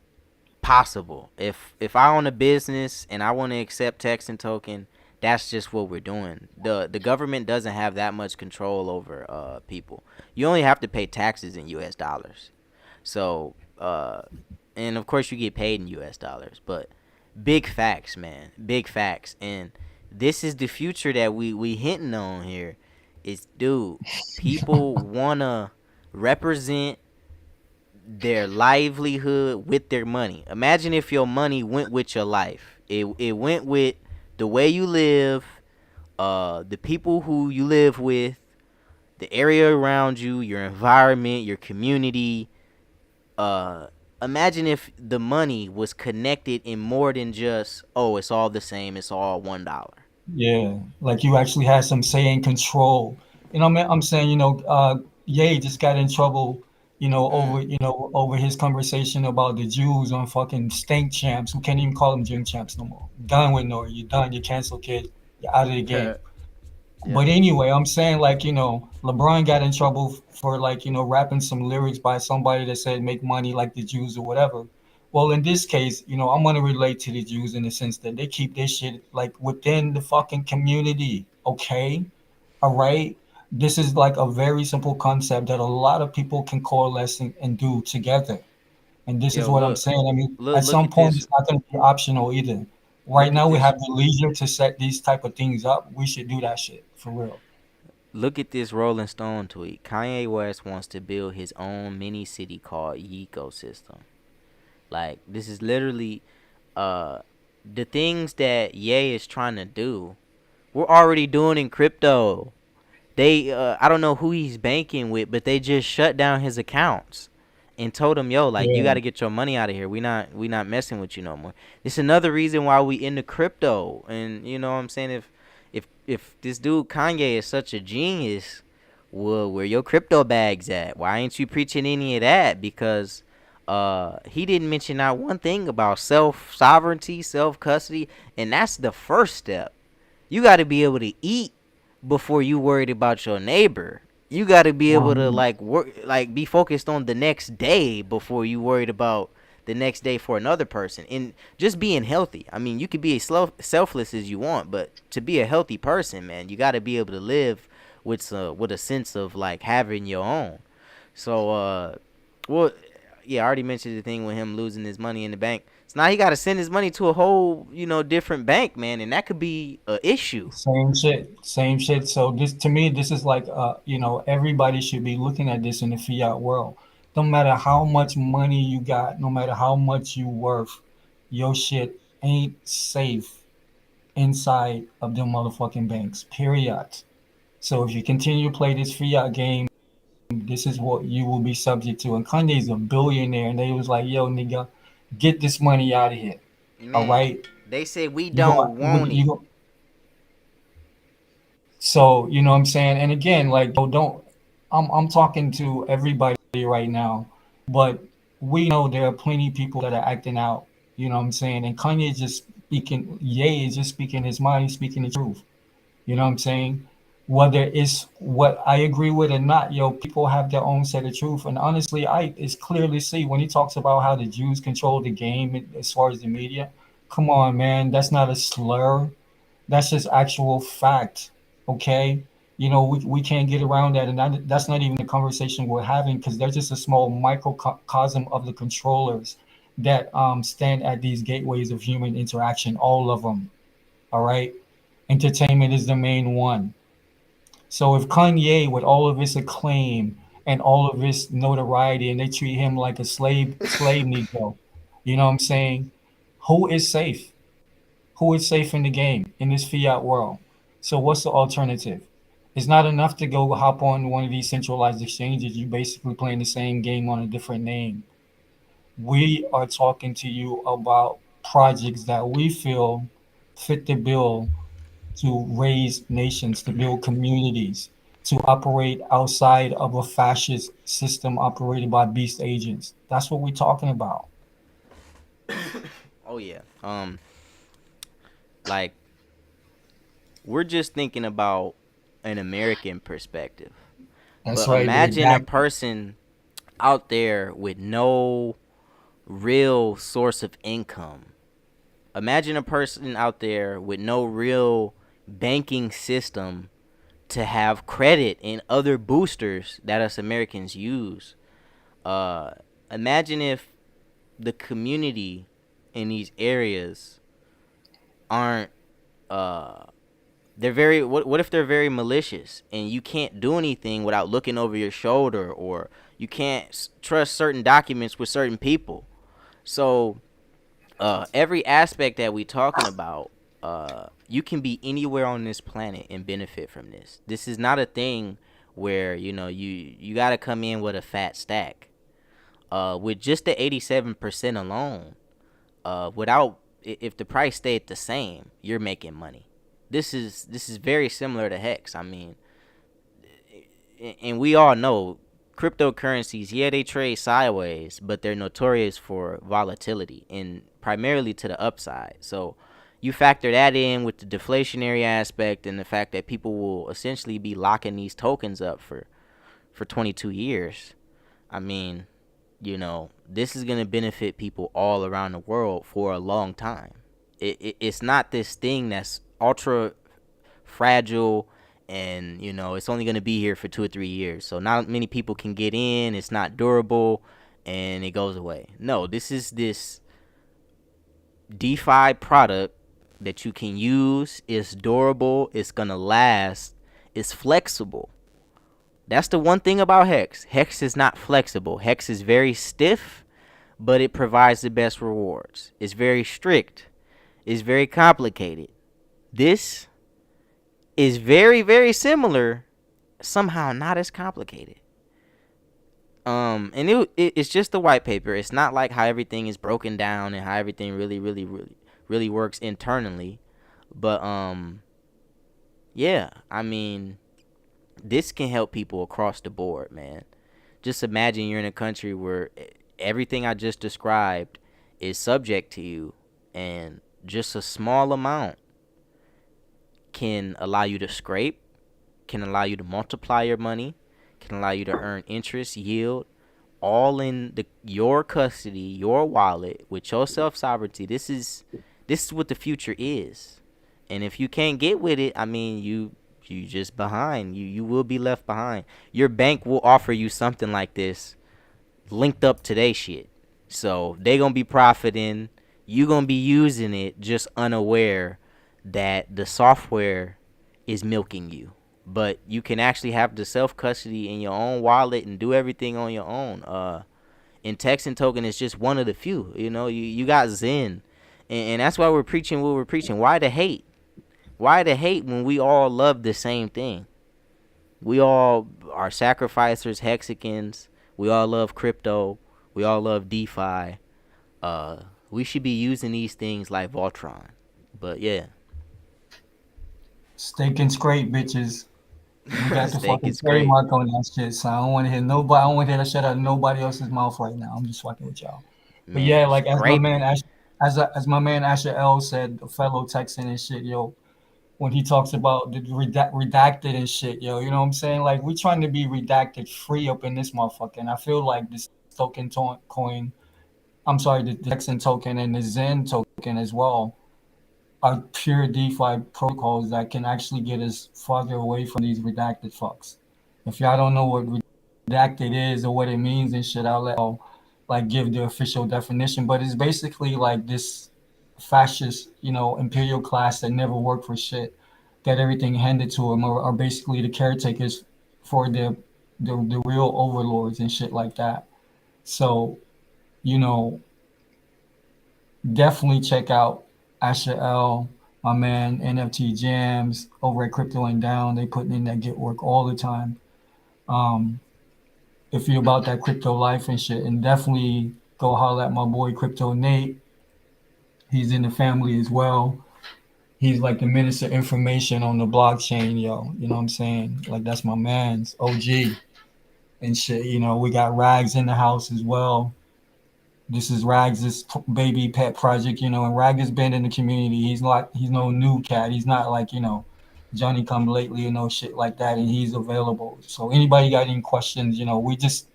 possible. If I own a business and I want to accept Texan token, that's just what we're doing. The government doesn't have that much control over people. You only have to pay taxes in US dollars. So and of course you get paid in US dollars, but big facts, man. Big facts. And this is the future that we hinting on here. Is dude, people wanna represent their livelihood with their money. Imagine if your money went with your life. It went with the way you live, the people who you live with, the area around you, your environment, your community. Uh, Imagine if the money was connected in more than just, oh, it's all the same, it's all $1. Yeah, like you actually had some say and control. I'm saying, Ye just got in trouble, Mm. over his conversation about the Jews on fucking stink champs. We can't even call them gym champs no more. Done with Nori. You're done. You're canceled, kid. You're out of the game. Yeah. But anyway, I'm saying like, LeBron got in trouble for like, rapping some lyrics by somebody that said make money like the Jews or whatever. Well, in this case, I'm gonna relate to the Jews in the sense that they keep their shit like within the fucking community. Okay. All right. This is like a very simple concept that a lot of people can coalesce and do together. And this is Yo, what I'm look, saying. I mean, at look some at point, this. it's not going to be optional either. Right Look at now, we this. have the leisure to set these type of things up. We should do that shit for real. Look at this Rolling Stone tweet. Kanye West wants to build his own mini city called Ecosystem. Like this is literally uh the things that Ye is trying to do. We're already doing in crypto. They I don't know who he's banking with, but they just shut down his accounts and told him, "Yo, like you got Yeah, to get your money out of here. We not messing with you no more." It's another reason why we into crypto. And you know what I'm saying, if this dude Kanye is such a genius, well, where your crypto bags at? Why ain't you preaching any of that? Because he didn't mention not one thing about self sovereignty, self custody, and that's the first step. You got to be able to eat before you worried about your neighbor. You got to be able to 100. like work, like be focused on the next day before you worried about the next day for another person. And just being healthy. I mean, you could be as selfless as you want, but to be a healthy person, man, you got to be able to live with a sense of like having your own. So well, yeah, I already mentioned the thing with him losing his money in the bank. So now he got to send his money to a whole, different bank, man, and that could be a issue. Same shit, same shit. So this to me, this is like everybody should be looking at this in the fiat world. No matter how much money you got, no matter how much you worth, your shit ain't safe inside of them motherfucking banks. Period. So if you continue to play this fiat game, this is what you will be subject to. And Kanye's a billionaire, and they was like, "Yo, nigga, get this money out of here." All Man, right, they said we you go, don't want it. so you know what I'm saying. And again, like, yo, don't. I'm talking to everybody right now, but we know there are plenty of people that are acting out. You know what I'm saying. And Kanye just speaking. Ye is just speaking his mind. He's speaking the truth. You know what I'm saying? Whether it's what I agree with or not, people have their own set of truth. And honestly, I it's clearly see when he talks about how the Jews control the game as far as the media. Come on, man, that's not a slur. That's just actual fact. Okay, we can't get around that, and that's not even the conversation we're having because they're just a small microcosm of the controllers that stand at these gateways of human interaction. All of them. All right. Entertainment is the main one. So if Kanye, with all of his acclaim and all of his notoriety, and they treat him like a slave Negro, you know what I'm saying? Who is safe? Who is safe in the game in this fiat world? So what's the alternative? It's not enough to go hop on one of these centralized exchanges. You basically playing the same game on a different name. We are talking to you about projects that we feel fit the bill to raise nations, to build communities, to operate outside of a fascist system operated by beast agents. That's what we're talking about. Oh yeah. Like we're just thinking about an American perspective. That's But right, imagine a redacted. person out there with no real source of income. Imagine a person out there with no real banking system to have credit and other boosters that us Americans use. Uh, Imagine if the community in these areas aren't uh they're very what if they're very malicious and you can't do anything without looking over your shoulder, or you can't trust certain documents with certain people. So every aspect that we talking about, you can be anywhere on this planet and benefit from this. This is not a thing where you got to come in with a fat stack. With just the 87% alone, without if the price stayed the same, you're making money. This is very similar to Hex. I mean, and we all know cryptocurrencies, yeah, they trade sideways, but they're notorious for volatility and primarily to the upside. So you factor that in with the deflationary aspect and the fact that people will essentially be locking these tokens up for 22 years. I mean, this is going to benefit people all around the world for a long time. It's not this thing that's ultra fragile, and it's only going to be here for 2 or 3 years, so not many people can get in. It's not durable and it goes away. No, this is this DeFi product that you can use. It's durable, it's going to last, it's flexible. That's the one thing about Hex is not flexible. Hex is very stiff, but it provides the best rewards. It's very strict, it's very complicated. This is very, very similar, somehow not as complicated. And it's just the white paper. It's not like how everything is broken down and how everything really, really, really, really works internally. But yeah, I mean, this can help people across the board, man. Just imagine you're in a country where everything I just described is subject to you, and just a small amount can allow you to scrape, can allow you to multiply your money, can allow you to earn interest, yield, all in your custody, your wallet, with your self sovereignty. This is what the future is. And if you can't get with it, I mean, you just behind. You will be left behind. Your bank will offer you something like this linked up to their shit. So they gonna be profiting. You gonna be using it just unaware that the software is milking you. But you can actually have the self custody in your own wallet and do everything on your own. And Texan token is just one of the few. You got Zen, and that's why we're preaching what we're preaching. Why the hate? Why the hate when we all love the same thing? We all are sacrificers, Hexicans. We all love crypto. We all love DeFi. We should be using these things like Voltron. But yeah, Steak and scrape, bitches. We got the steak fucking is great, trademark on that shit, so I don't want to hear nobody. I don't want to hear that shit out of nobody else's mouth right now. I'm just fucking with y'all. But yeah, man. like as my man Scraping. Ash, as my man Asher L said, a fellow Texan and shit, yo, when he talks about the redacted and shit, yo, you know what I'm saying? Like we trying to be redacted free up in this motherfucker, and I feel like this coin, I'm sorry, the Texan token and the Zen token as well are pure DeFi protocols that can actually get us farther away from these redacted fucks. If y'all don't know what redacted is or what it means and shit, I'll let y'all like give the official definition. But it's basically like this fascist, imperial class that never worked for shit, got everything handed to them, or are basically the caretakers for the real overlords and shit like that. So, you know, definitely check out Asher L, my man NFT Jams over at Crypto and Down. They putting in that get work all the time. Um, if you're about that crypto life and shit, and definitely go holler at my boy Crypto Nate. He's in the family as well. He's like the minister of information on the blockchain, yo. You know what I'm saying? Like that's my man's OG and shit. We got Rags in the house as well. This is Rags' baby pet project, and Rag has been in the community. He's no new cat. He's not like, Johnny come lately, shit like that, and he's available. So anybody got any questions, we just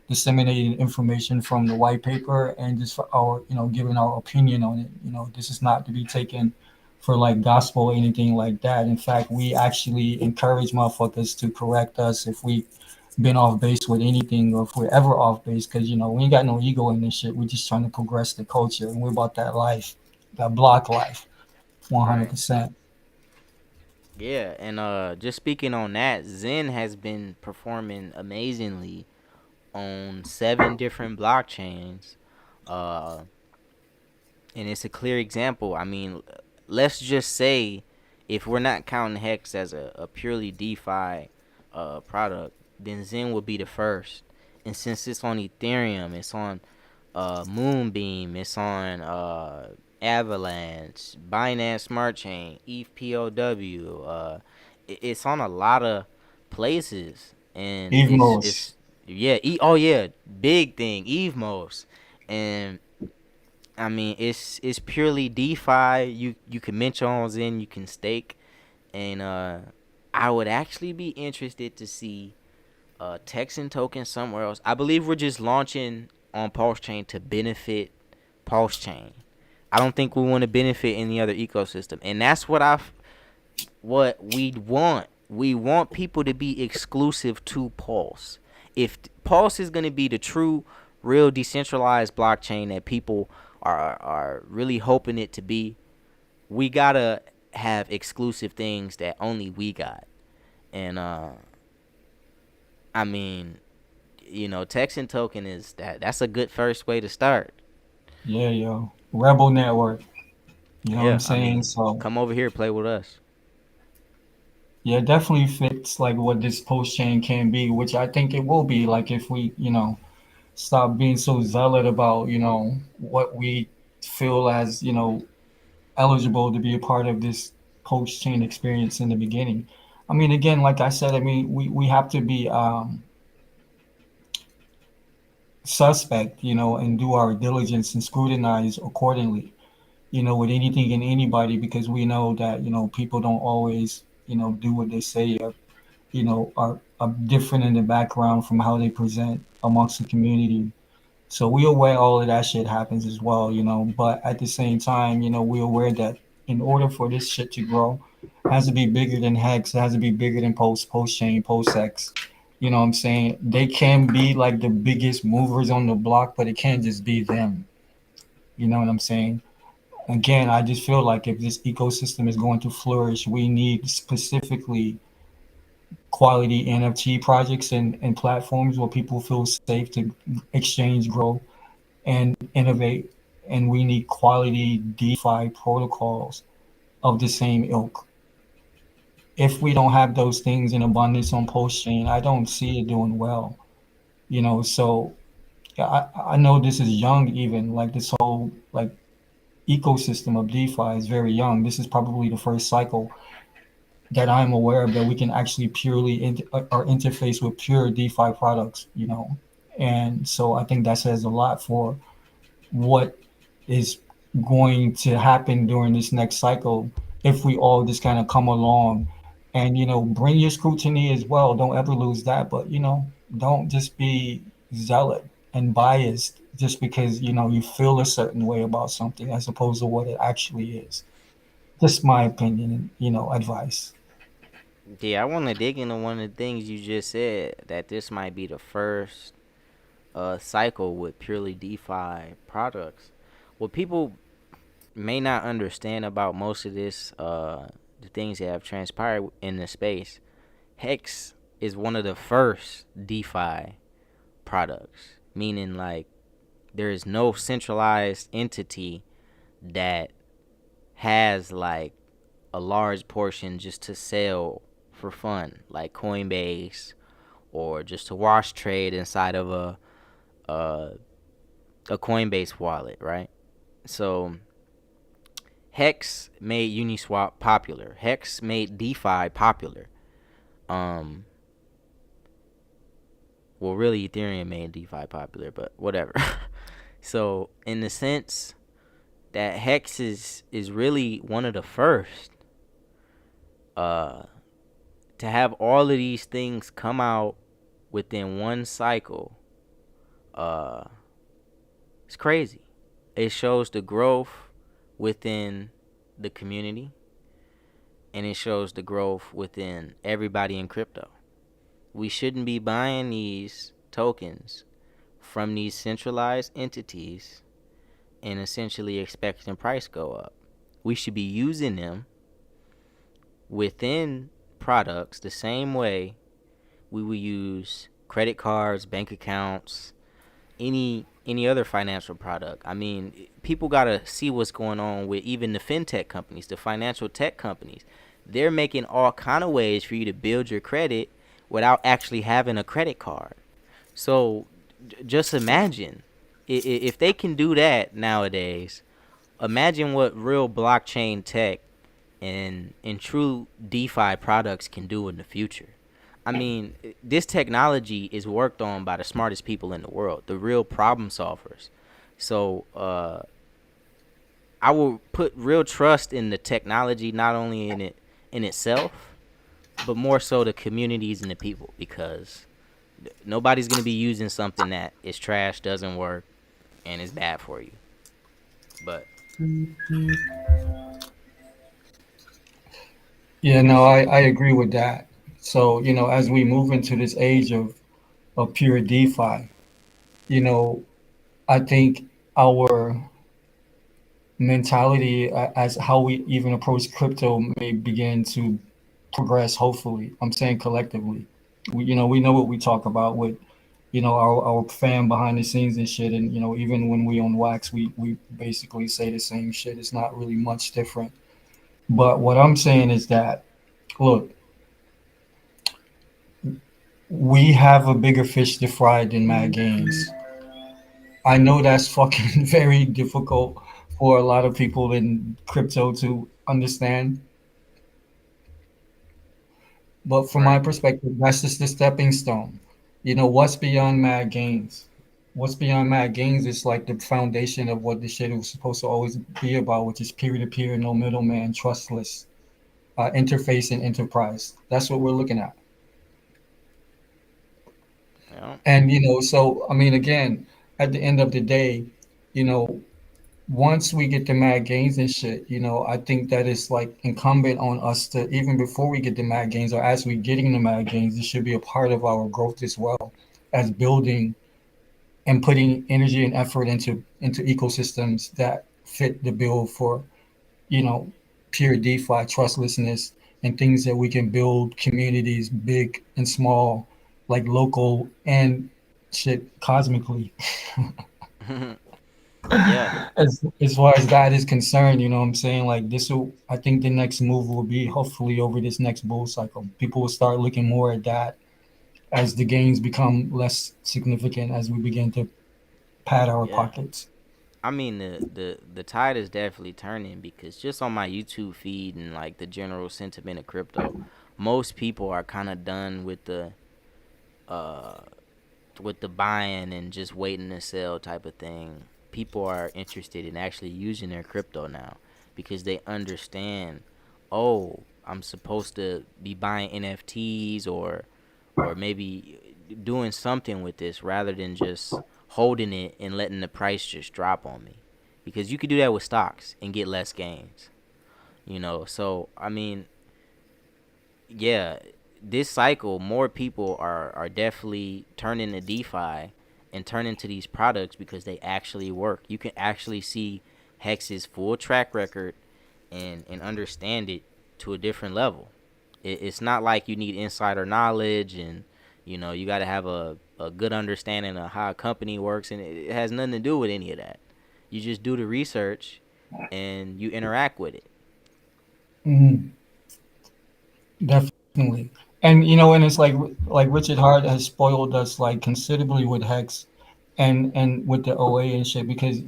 disseminating information from the white paper and just for our, giving our opinion on it. This is not to be taken for like gospel or anything like that. In fact, we actually encourage motherfuckers to correct us if we been off base with anything or if we're ever off base because we ain't got no ego in this shit. We're just trying to progress the culture and we're about that life, that block life, Right. 100%. Yeah, and just speaking on that, Zen has been performing amazingly on 7 different blockchains. Uh and it's a clear example. I mean, let's just say if we're not counting Hex as a purely DeFi product, then Zen will be the first. And since it's on Ethereum, it's on Moonbeam, it's on Avalanche, Binance Smart Chain, ETH it's on a lot of places, and Evmos. it's yeah, oh yeah, big thing, Evmos, and I mean, it's purely DeFi. You can mint your own Zen, you can stake, and I would actually be interested to see Texan token somewhere else. I believe we're just launching on Pulse Chain to benefit Pulse Chain. I don't think we want to benefit any other ecosystem, and that's what we want. We want people to be exclusive to Pulse. If Pulse is going to be the true, real decentralized blockchain that people are really hoping it to be, we gotta have exclusive things that only we got. And I mean, Texan token is that's a good first way to start. Yeah, yo. Rebel Network. You know what I'm Yeah, I saying? mean, So come over here, play with us. yeah, it definitely fits like what this post chain can be, which I think it will be. Like if we, stop being so zealot about, what we feel as, eligible to be a part of this post chain experience in the beginning. I mean, again, like I said, I mean, we have to be suspect, and do our diligence and scrutinize accordingly, with anything and anybody, because we know that, people don't always, do what they say, or, are different in the background from how they present amongst the community. So we aware all of that shit happens as well, but at the same time, we're aware that in order for this shit to grow, it has to be bigger than Hex, it has to be bigger than Post Chain, Post X. You know what I'm saying? They can be like the biggest movers on the block, but it can't just be them. You know what I'm saying? Again, I just feel like if this ecosystem is going to flourish, we need specifically quality NFT projects and platforms where people feel safe to exchange, grow, and innovate. And we need quality DeFi protocols of the same ilk. If we don't have those things in abundance on Postchain, I don't see it doing well. So yeah, I know this is young, even like this whole like ecosystem of DeFi is very young. This is probably the first cycle that I'm aware of that we can actually purely or interface with pure DeFi products. And so I think that says a lot for what is going to happen during this next cycle if we all just kind of come along and bring your scrutiny as well. Don't ever lose that, but don't just be zealot and biased just because you feel a certain way about something as opposed to what it actually is. Just my opinion and advice. Yeah, I want to dig into one of the things you just said, that this might be the first cycle with purely DeFi products. What people may not understand about most of this, the things that have transpired in the space, Hex is one of the first DeFi products, meaning like there is no centralized entity that has like a large portion just to sell for fun, like Coinbase, or just to wash trade inside of a, a Coinbase wallet, right? So Hex made Uniswap popular. Hex made DeFi popular. Um, well, really, Ethereum made DeFi popular, but whatever. So in the sense that Hex is really one of the first uh to have all of these things come out within one cycle, uh it's crazy. It shows the growth within the community, and it shows the growth within everybody in crypto. We shouldn't be buying these tokens from these centralized entities and essentially expecting price go up. We should be using them within products the same way we would use credit cards, bank accounts, any other financial product. I mean, people got to see what's going on with even the fintech companies, the financial tech companies. They're making all kind of ways for you to build your credit without actually having a credit card. So just imagine if they can do that nowadays. Imagine what real blockchain tech and true DeFi products can do in the future. I mean, this technology is worked on by the smartest people in the world, the real problem solvers. So I will put real trust in the technology, not only in it in itself, but more so the communities and the people, because nobody's gonna be using something that is trash, doesn't work, and is bad for you. But Yeah, no, I agree with that. So, as we move into this age of pure DeFi, you know, I think our mentality as how we even approach crypto may begin to progress, hopefully. I'm saying collectively. We know what we talk about with, our fam behind the scenes and shit. And, even when we on wax, we basically say the same shit. It's not really much different. But what I'm saying is that, look, we have a bigger fish to fry than Mad Games. I know that's fucking very difficult for a lot of people in crypto to understand, but from my right. perspective, that's just the stepping stone. What's beyond Mad Games? What's beyond Mad Games is like the foundation of what the shit was supposed to always be about, which is peer to peer, no middleman, trustless interface and enterprise. That's what we're looking at. Yeah. And so I mean, again, at the end of the day, you know, once we get the mad gains and shit, I think that it's like incumbent on us to, even before we get the mad gains or as we getting the mad gains, it should be a part of our growth as well as building and putting energy and effort into ecosystems that fit the bill for, you know, pure DeFi, trustlessness, and things that we can build communities big and small, like local and shit cosmically. Yeah. As far as that is concerned, what I'm saying? Like this will, I think the next move will be hopefully over this next bull cycle. People will start looking more at that as the gains become less significant as we begin to pad our Yeah. pockets. I mean the tide is definitely turning, because just on my YouTube feed and like the general sentiment of crypto, most people are kind of done uh with the buying and just waiting to sell type of thing. People are interested in actually using their crypto now because they understand, oh, I'm supposed to be buying NFTs or maybe doing something with this rather than just holding it and letting the price just drop on me. Because you could do that with stocks and get less gains. So I mean, yeah, this cycle, more people are definitely turning to DeFi and turning to these products because they actually work. You can actually see Hex's full track record and understand it to a different level. It's not like you need insider knowledge and you got to have a good understanding of how a company works, and it has nothing to do with any of that. You just do the research and you interact with it. Mhm, definitely. And and it's like Richard Hart has spoiled us like considerably with Hex and with the OA and shit because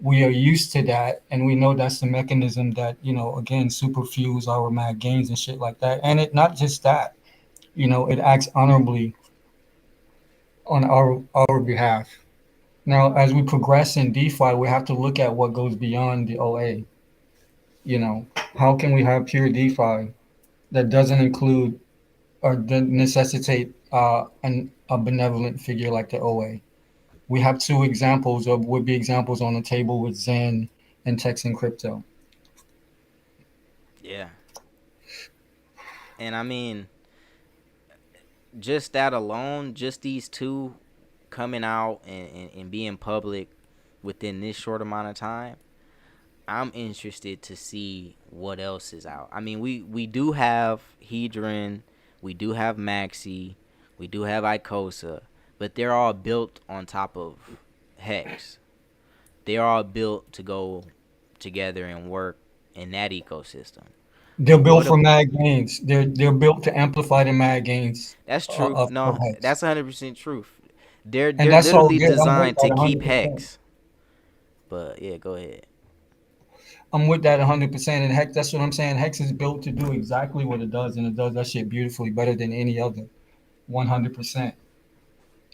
we are used to that and we know that's the mechanism that again superfuse our mad gains and shit like that. And it not just that, it acts honorably on our behalf. Now, as we progress in DeFi, we have to look at what goes beyond the OA. You know, how can we have pure DeFi that doesn't include or necessitate a benevolent figure like the OA? We have two examples of would be examples on the table with Zen and Texan crypto. Yeah, and I mean, just that alone, just these two coming out and being public within this short amount of time, I'm interested to see what else is out. I mean, we do have Hedron, we do have Maxi, we do have Icosa, but they're all built on top of Hex. They're all built to go together and work in that ecosystem. They're But built what a for mad gains. They're built to amplify the mad gains That's true. of No, Hex, that's 100% truth. They're and they're that's all literally good. I'm with designed that to keep 100%. Hex. But yeah, go ahead. I'm with that 100%. And Hex, that's what I'm saying. Hex is built to do exactly what it does, and it does that shit beautifully better than any other. 100%.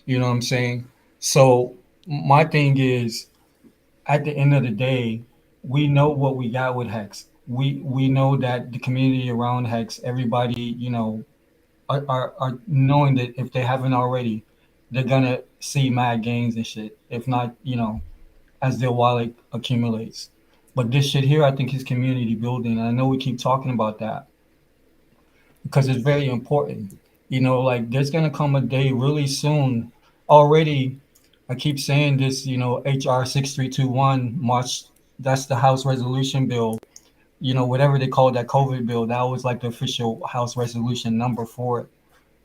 You know what I'm saying? So my thing is, at the end of the day, we know what we got with Hex. We know that the community around Hex, everybody, are knowing that if they haven't already, they're gonna see mad gains and shit. If not, as their wallet accumulates. But this shit here, I think, is community building. And I know we keep talking about that because it's very important. Like there's gonna come a day really soon. Already, I keep saying this. HR 6321 March. That's the House resolution bill. Whatever they call that COVID bill, that was like the official House resolution number for it.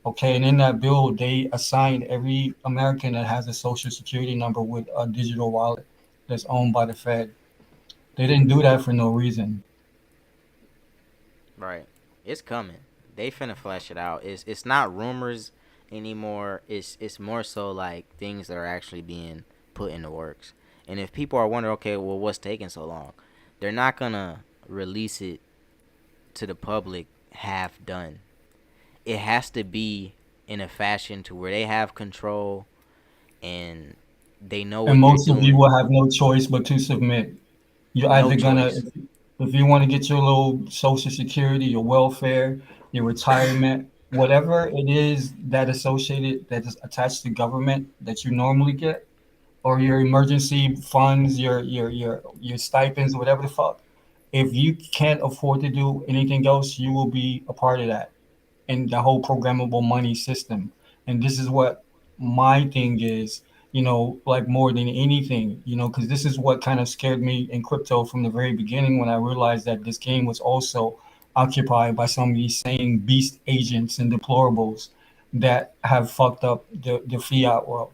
Okay, and in that bill, they assigned every American that has a social security number with a digital wallet that's owned by the Fed. They didn't do that for no reason. Right. It's coming. They finna flesh it out. It's not rumors anymore. It's more so like things that are actually being put in the works. And if people are wondering, okay, well, what's taking so long? They're not gonna release it to the public half done. It has to be in a fashion to where they have control and they know And what they're most of you doing. will have no choice but to submit. You're No either gonna, choice. if you want to get your little social security, your welfare, your retirement, whatever it is that associated that is attached to government that you normally get, or your emergency funds, your stipends, whatever the fuck. If you can't afford to do anything else, you will be a part of that in the whole programmable money system. And this is what my thing is, like more than anything, because this is what kind of scared me in crypto from the very beginning when I realized that this game was also occupied by some of these same beast agents and deplorables that have fucked up the fiat world.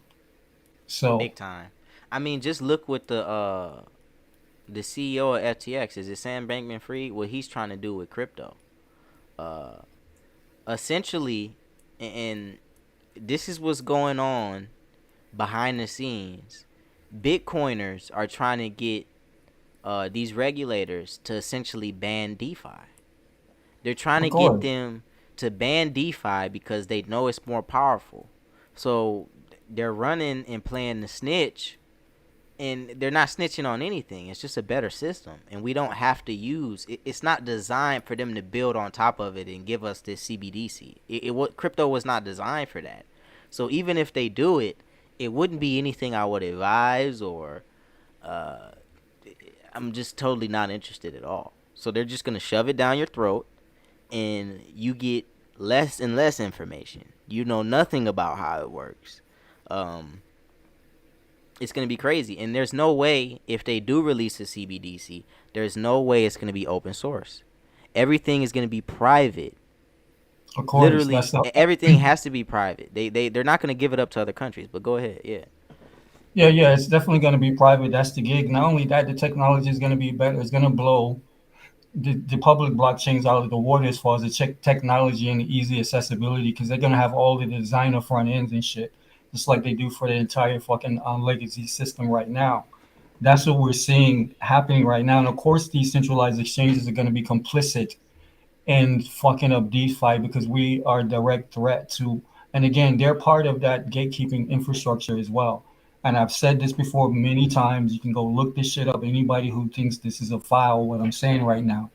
So, Big time. I mean, just look with the CEO of FTX. Is it Sam Bankman Fried? What he's trying to do with crypto. Uh, Essentially, and this is what's going on behind the scenes. Bitcoiners are trying to get these regulators to essentially ban DeFi. They're trying of to get course, them to ban DeFi because they know it's more powerful. So they're running and playing the snitch, and they're not snitching on anything. It's just a better system, and we don't have to use it. It's not designed for them to build on top of it and give us this CBDC. What crypto was not designed for that. So even if they do it, it wouldn't be anything I would advise, or uh, I'm just totally not interested at all. So they're just gonna shove it down your throat, and you get less and less information. You know nothing about how it works. Um, it's going to be crazy. And there's no way, if they do release a CBDC, there's no way it's going to be open source. Everything is going to be private. of course, Literally, that's the everything has to be private. They're not going to give it up to other countries. But go ahead, yeah. yeah, yeah. It's definitely going to be private. That's the gig. Not only that, the technology is going to be better. It's going to blow the public blockchains out of the water as far as the technology and the easy accessibility because they're gonna have all the designer front ends and shit, just like they do for the entire fucking legacy system right now. That's what we're seeing happening right now. And of course, these centralized exchanges are going to be complicit in fucking up DeFi because we are a direct threat to. And again, they're part of that gatekeeping infrastructure as well. And I've said this before many times. You can go look this shit up. Anybody who thinks this is a file, what I'm saying right now.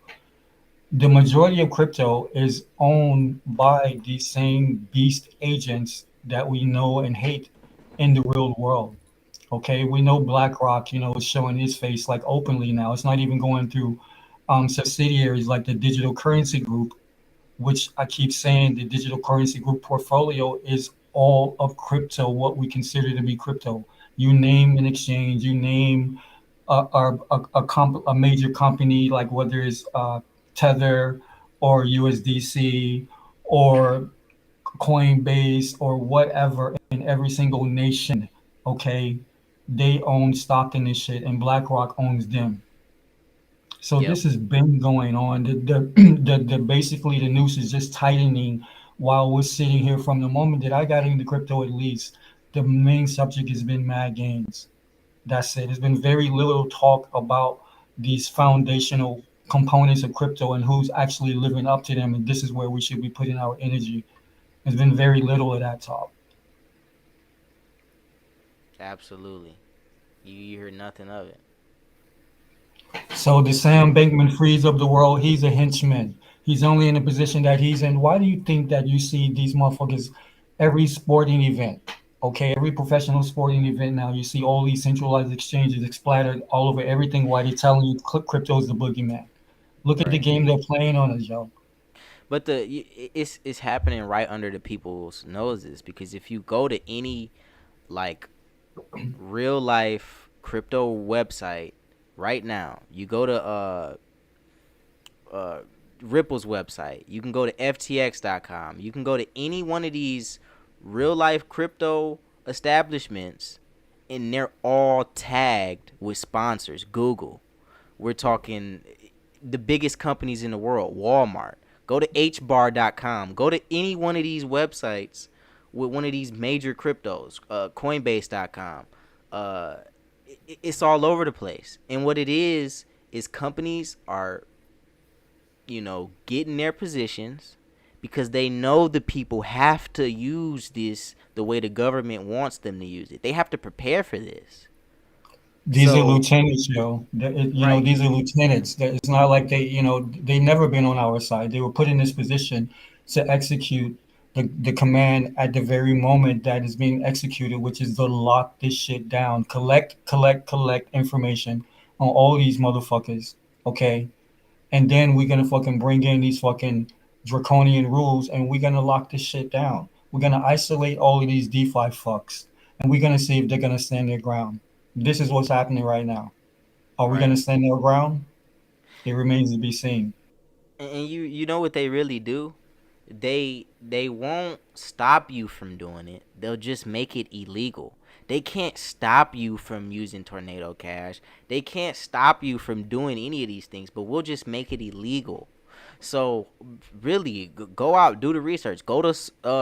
The majority of crypto is owned by these same beast agents that we know and hate in the real world. Okay, we know BlackRock, is showing his face like openly now. It's not even going through subsidiaries like the Digital Currency Group, which I keep saying the Digital Currency Group portfolio is all of crypto, what we consider to be crypto. You name an exchange, you name a major company, like whether it's Tether or USDC or Coinbase or whatever in every single nation, okay? They own stock in this shit and BlackRock owns them. So Yep. this has been going on. Basically the noose is just tightening while we're sitting here. From the moment that I got into crypto, at least the main subject has been mad gains. That's it. There's been very little talk about these foundational components of crypto and who's actually living up to them. And this is where we should be putting our energy. There's been very little of that talk. Absolutely. You hear nothing of it. So the Sam Bankman Freeze of the world, he's a henchman. He's only in the position that he's in. Why do you think that you see these motherfuckers every sporting event? Okay, every professional sporting event now, you see all these centralized exchanges splattered all over everything. Why they telling you crypto is the boogeyman? Look at the Right. game they're playing on us, yo. But it's happening right under the people's noses, because if you go to any like real life crypto website right now, you go to uh Ripple's website, you can go to ftx.com, you can go to any one of these real life crypto establishments, and they're all tagged with sponsors. Google, we're talking the biggest companies in the world, Walmart. Go to hbar.com. Go to any one of these websites with one of these major cryptos, coinbase.com. Uh, it's all over the place. And what it is companies are, getting their positions because they know the people have to use this the way the government wants them to use it. They have to prepare for this. These are So, lieutenants, yo. right, These are lieutenants. It's not like they never been on our side. They were put in this position to execute the command at the very moment that is being executed, which is to lock this shit down, collect information on all these motherfuckers, okay? And then we're gonna fucking bring in these fucking draconian rules, and we're gonna lock this shit down. We're gonna isolate all of these DeFi fucks, and we're gonna see if they're gonna stand their ground. This is what's happening right now. Are we right. gonna stand their ground? It remains to be seen. And you know what they really do? They won't stop you from doing it. They'll just make it illegal. They can't stop you from using Tornado Cash. They can't stop you from doing any of these things, but we'll just make it illegal. So really, go out, do the research. Go to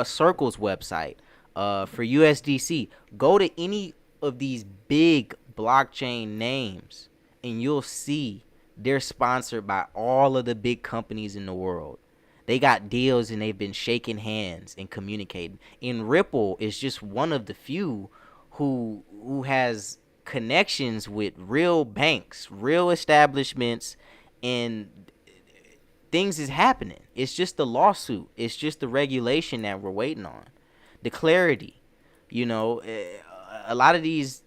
Circle's website for USDC. Go to any of these big blockchain names, and you'll see they're sponsored by all of the big companies in the world. They got deals and they've been shaking hands and communicating. And Ripple is just one of the few who has connections with real banks, real establishments, and things is happening. It's just the lawsuit. It's just the regulation that we're waiting on. The clarity. A lot of these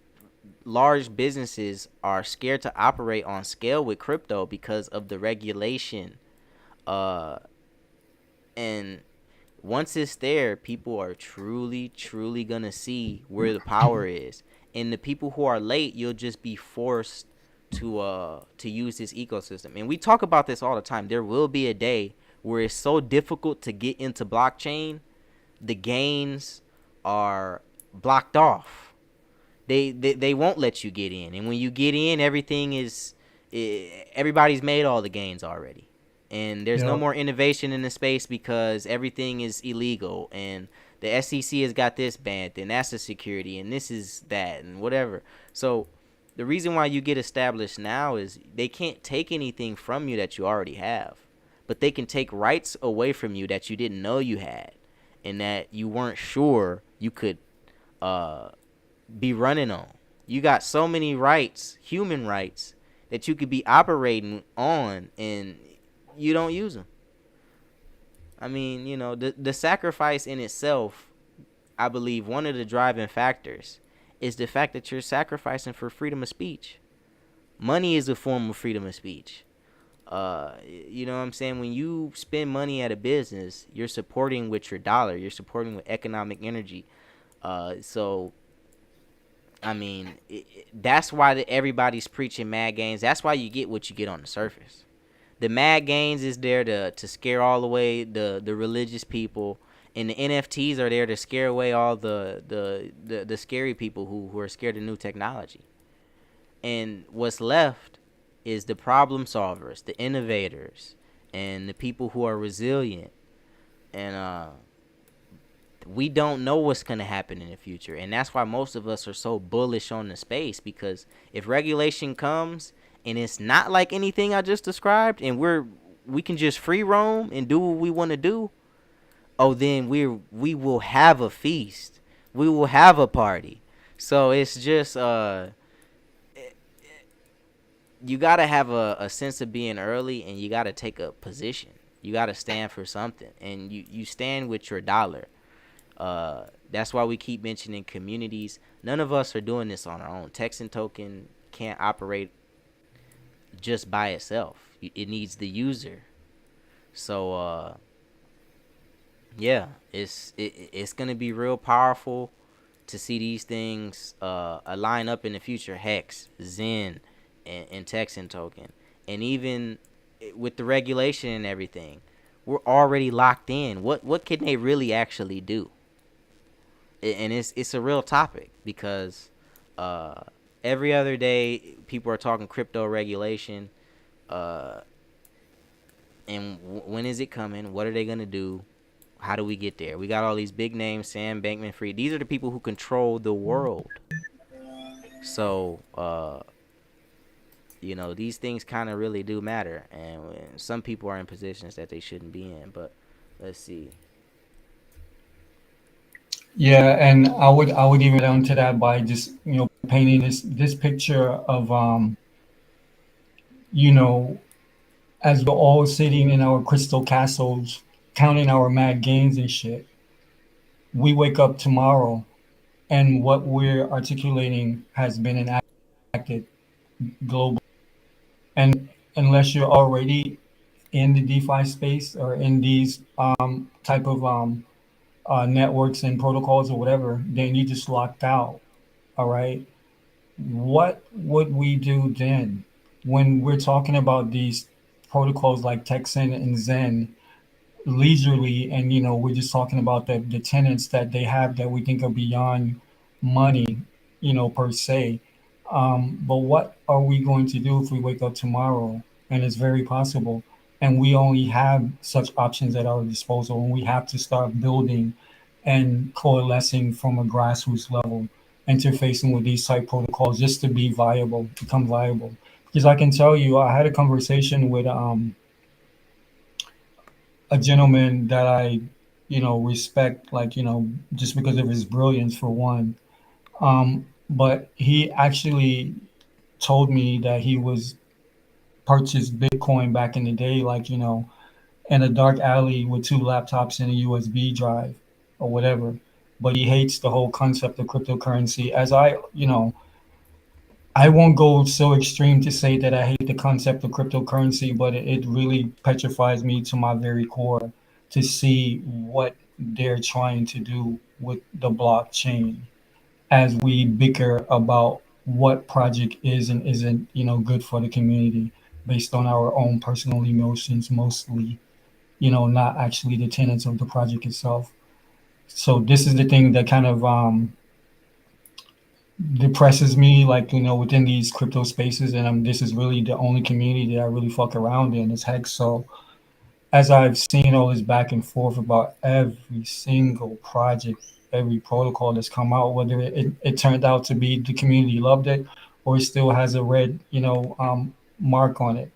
large businesses are scared to operate on scale with crypto because of the regulation. Uh, and once it's there, people are truly, truly gonna see where the power is. And the people who are late, you'll just be forced to use this ecosystem. And we talk about this all the time. There will be a day where it's so difficult to get into blockchain, the gains are blocked off. They won't let you get in, and when you get in, everybody's made all the gains already, and there's no Yeah. more innovation in the space because everything is illegal, and the SEC has got this banned, and that's the security, and this is that, and whatever. So the reason why you get established now is they can't take anything from you that you already have, but they can take rights away from you that you didn't know you had, and that you weren't sure you could uh be running on. You got so many rights, human rights, that you could be operating on, and you don't use them. I mean, the sacrifice in itself, I believe one of the driving factors is the fact that you're sacrificing for freedom of speech. Money is a form of freedom of speech. You know what I'm saying? When you spend money at a business, you're supporting with your dollar. You're supporting with economic energy. So I mean, that's why everybody's preaching mad gains. That's why you get what you get on the surface. The mad gains is there to scare all away the religious people, and the NFTs are there to scare away all the scary people who are scared of new technology. And what's left is the problem solvers, the innovators, and the people who are resilient. And we don't know what's going to happen in the future, and that's why most of us are so bullish on the space, because if regulation comes and it's not like anything I just described, and we can just free roam and do what we want to do, oh, then we will have a feast, we will have a party. So it's just you got to have a sense of being early, and you got to take a position. You got to stand for something, and you stand with your dollar. That's why we keep mentioning communities. None of us are doing this on our own. Texan token can't operate just by itself. It needs the user. So yeah, it's gonna be real powerful to see these things line up in the future. Hex, Zen, and Texan token, and even with the regulation and everything, we're already locked in. What can they really actually do? And it's a real topic, because uh, every other day people are talking crypto regulation, uh, and when is it coming? What are they gonna do? How do we get there? We got all these big names: Sam Bankman-Fried. These are the people who control the world. So these things kind of really do matter, and some people are in positions that they shouldn't be in. But let's see. Yeah, and I would even add on to that by just painting this picture of you know as we're all sitting in our crystal castles counting our mad gains and shit. We wake up tomorrow, and what we're articulating has been enacted globally. And unless you're already in the DeFi space or in these type of networks and protocols or whatever, then you just locked out. All right. What would we do then when we're talking about these protocols like Texan and Zen leisurely, and we're just talking about the tenants that they have that we think are beyond money, per se. But what are we going to do if we wake up tomorrow and it's very possible, and we only have such options at our disposal, and we have to start building and coalescing from a grassroots level, interfacing with these type protocols just to be viable, become viable? Because I can tell you, I had a conversation with a gentleman that I, respect, like, just because of his brilliance for one. But he actually told me that he was purchased Bitcoin back in the day, like, in a dark alley with two laptops and a USB drive or whatever. But he hates the whole concept of cryptocurrency. As I won't go so extreme to say that I hate the concept of cryptocurrency, but it really petrifies me to my very core to see what they're trying to do with the blockchain as we bicker about what project is and isn't, good for the community based on our own personal emotions mostly, not actually the tenets of the project itself. So this is the thing that kind of depresses me, like, within these crypto spaces, and this is really the only community that I really fuck around in is Hex. So as I've seen all this back and forth about every single project, every protocol that's come out, whether it turned out to be the community loved it or it still has a red, mark on it,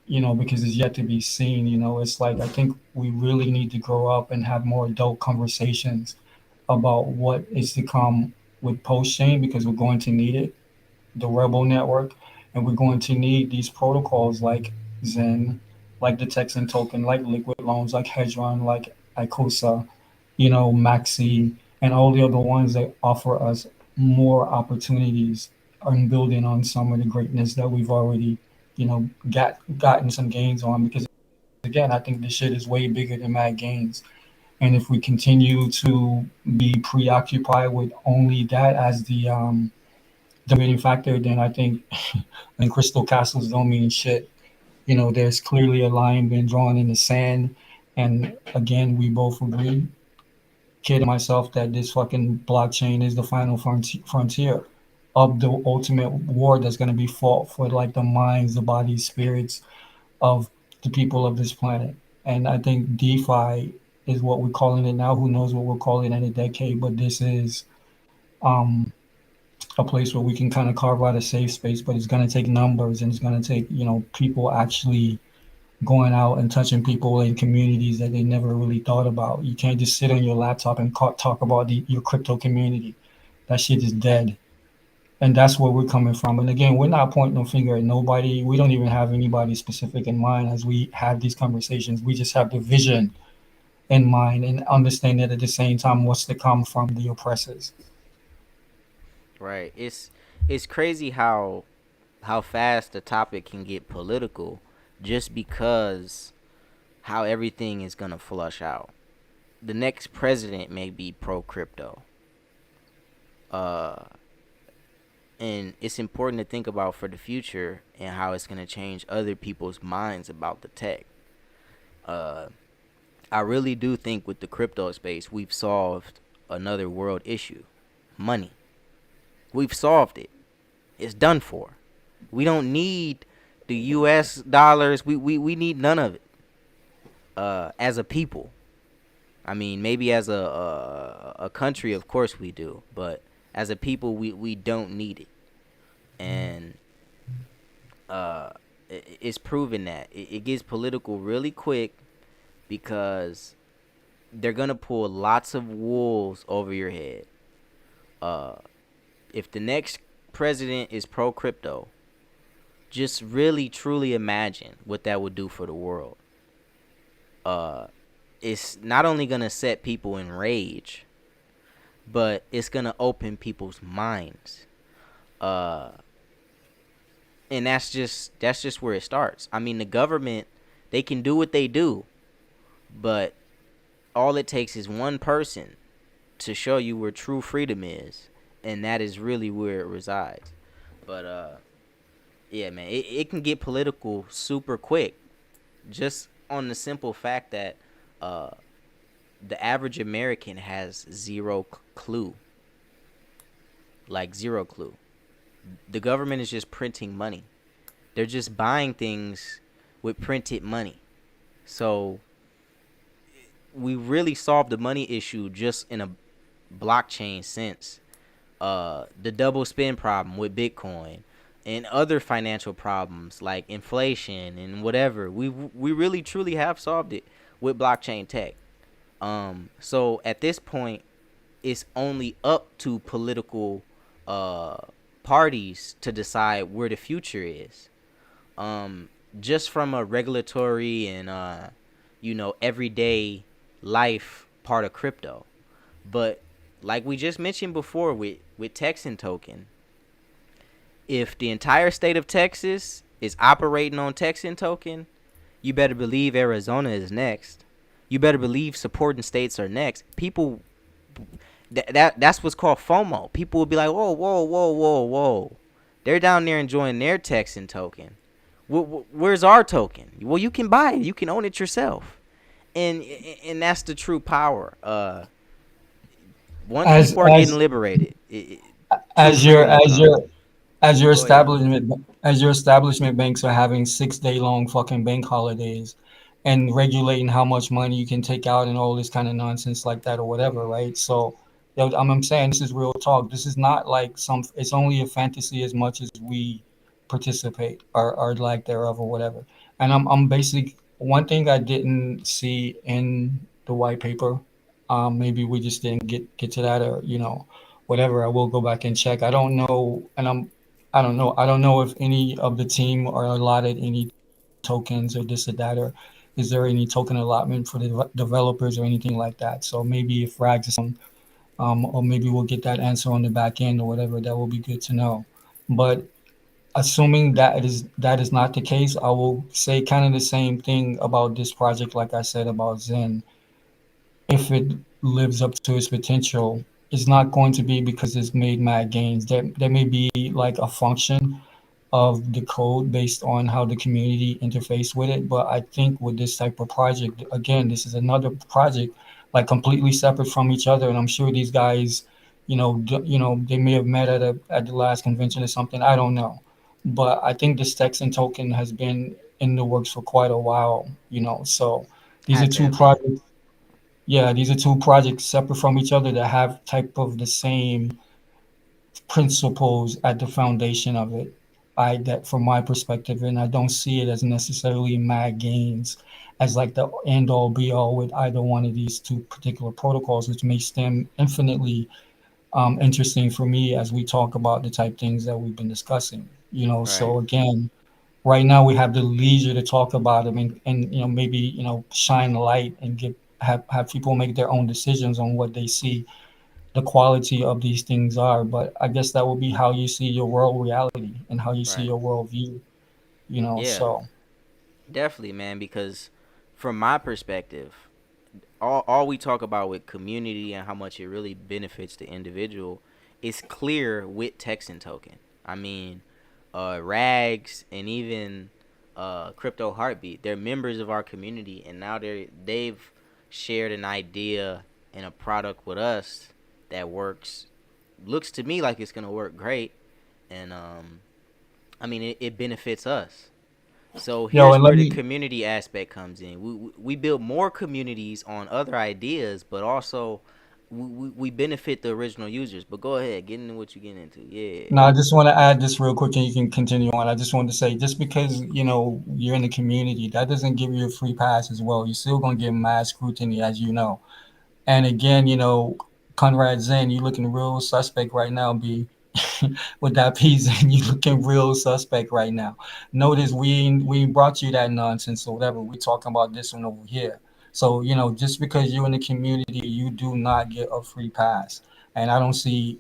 because it's yet to be seen. It's like I think we really need to grow up and have more adult conversations about what is to come with post chain because we're going to need it, the Rebel network, and we're going to need these protocols like Zen, like the Texan token, like Liquid Loans, like Hedron, like ICOSA, Maxi, and all the other ones that offer us more opportunities on building on some of the greatness that we've already, gotten some gains on. Because again, I think this shit is way bigger than mad gains. And if we continue to be preoccupied with only that as the motivating factor, then I think and crystal castles don't mean shit. There's clearly a line been drawn in the sand, and again, we both agree, kid and myself, that this fucking blockchain is the final frontier of the ultimate war that's going to be fought for like the minds, the bodies, spirits of the people of this planet. And I think DeFi is what we're calling it now. Who knows what we'll call it in a decade? But this is um, a place where we can kind of carve out a safe space. But it's going to take numbers, and it's going to take people actually going out and touching people in communities that they never really thought about. You can't just sit on your laptop and talk about your crypto community. That shit is dead. And that's where we're coming from. And again, we're not pointing no finger at nobody. We don't even have anybody specific in mind as we have these conversations. We just have the vision in mind and understand that at the same time what's to come from the oppressors. Right. It's crazy how fast the topic can get political just because how everything is gonna flush out. The next president may be pro crypto. Uh and it's important to think about for the future and how it's gonna change other people's minds about the tech. Uh I really do think with the crypto space we've solved another world issue. Money. We've solved it. It's done for. We don't need the US dollars. We need none of it. As a people. I mean, maybe as a country, of course we do, but as a people, we don't need it, and it's proven that it gets political really quick because they're gonna pull lots of wolves over your head. Uh, if the next president is pro crypto, just really truly imagine what that would do for the world. Uh, it's not only gonna set people in rage, but it's gonna open people's minds. Uh, and that's just where it starts. I mean, the government, they can do what they do, but all it takes is one person to show you where true freedom is, and that is really where it resides. But yeah, man, it can get political super quick, just on the simple fact that uh the average American has zero clue, like zero clue. The government is just printing money. They're just buying things with printed money. So we really solved the money issue just in a blockchain sense. The double spend problem with Bitcoin and other financial problems like inflation and whatever. We really truly have solved it with blockchain tech. So at this point, it's only up to political uh parties to decide where the future is. Um, just from a regulatory and everyday life part of crypto. But like we just mentioned before with Texan token, if the entire state of Texas is operating on Texan token, you better believe Arizona is next. You better believe supporting states are next. People, that's what's called FOMO. People will be like, whoa, whoa, whoa, whoa, whoa. They're down there enjoying their Texan token. Where's our token? Well, you can buy it. You can own it yourself. And that's the true power. Once As people are getting as liberated, true as your freedom will as come. your as your Go ahead. establishment banks are having 6 day long fucking bank holidays and regulating how much money you can take out and all this kind of nonsense like that or whatever, right? So I'm saying this is real talk. This is not like some, it's only a fantasy as much as we participate or lack thereof or whatever. And I'm basic one thing I didn't see in the white paper, maybe we just didn't get to that, or whatever. I will go back and check. I don't know, and I don't know. I don't know if any of the team are allotted any tokens or this or that, or is there any token allotment for the developers or anything like that. So maybe if Rags is on, or maybe we'll get that answer on the back end or whatever. That will be good to know. But assuming that is not the case, I will say kind of the same thing about this project, like I said about Zen. If it lives up to its potential, it's not going to be because it's made mad gains. There may be like a function of the code based on how the community interface with it. But I think with this type of project, again, this is another project like completely separate from each other. And I'm sure these guys, they may have met at the last convention or something. I don't know, but I think this Texan token has been in the works for quite a while. So these are Had to two have been. projects. Yeah, these are two projects separate from each other that have type of the same principles at the foundation of it. That from my perspective, and I don't see it as necessarily mad gains as like the end all be all with either one of these two particular protocols, which makes them infinitely interesting for me as we talk about the type things that we've been discussing. Right. So again, right now we have the leisure to talk about them and maybe shine the light and have people make their own decisions on what they see the quality of these things are. But I guess that will be how you see your world reality and how you see Right. your world view. Yeah. So Definitely, man. Because from my perspective, all we talk about with community and how much it really benefits the individual is clear with Texan token. I mean, Rags and even Crypto Heartbeat, they're members of our community, and now they've shared an idea and a product with us that works. Looks to me like it's gonna work great, and I mean it benefits us. So yo, here's and let where the me community aspect comes in. We build more communities on other ideas, but also we benefit the original users. But go ahead, get into what you get into. Yeah, now I just want to add this real quick and you can continue on. I just wanted to say just because you're in the community, that doesn't give you a free pass as well. You're still gonna get mass scrutiny, as you know. And again, Conrad Zen, you looking real suspect right now, B. With that piece, and you looking real suspect right now. Notice we ain't brought you that nonsense or whatever. We talking about this one over here. So just because you're in the community, you do not get a free pass. And I don't see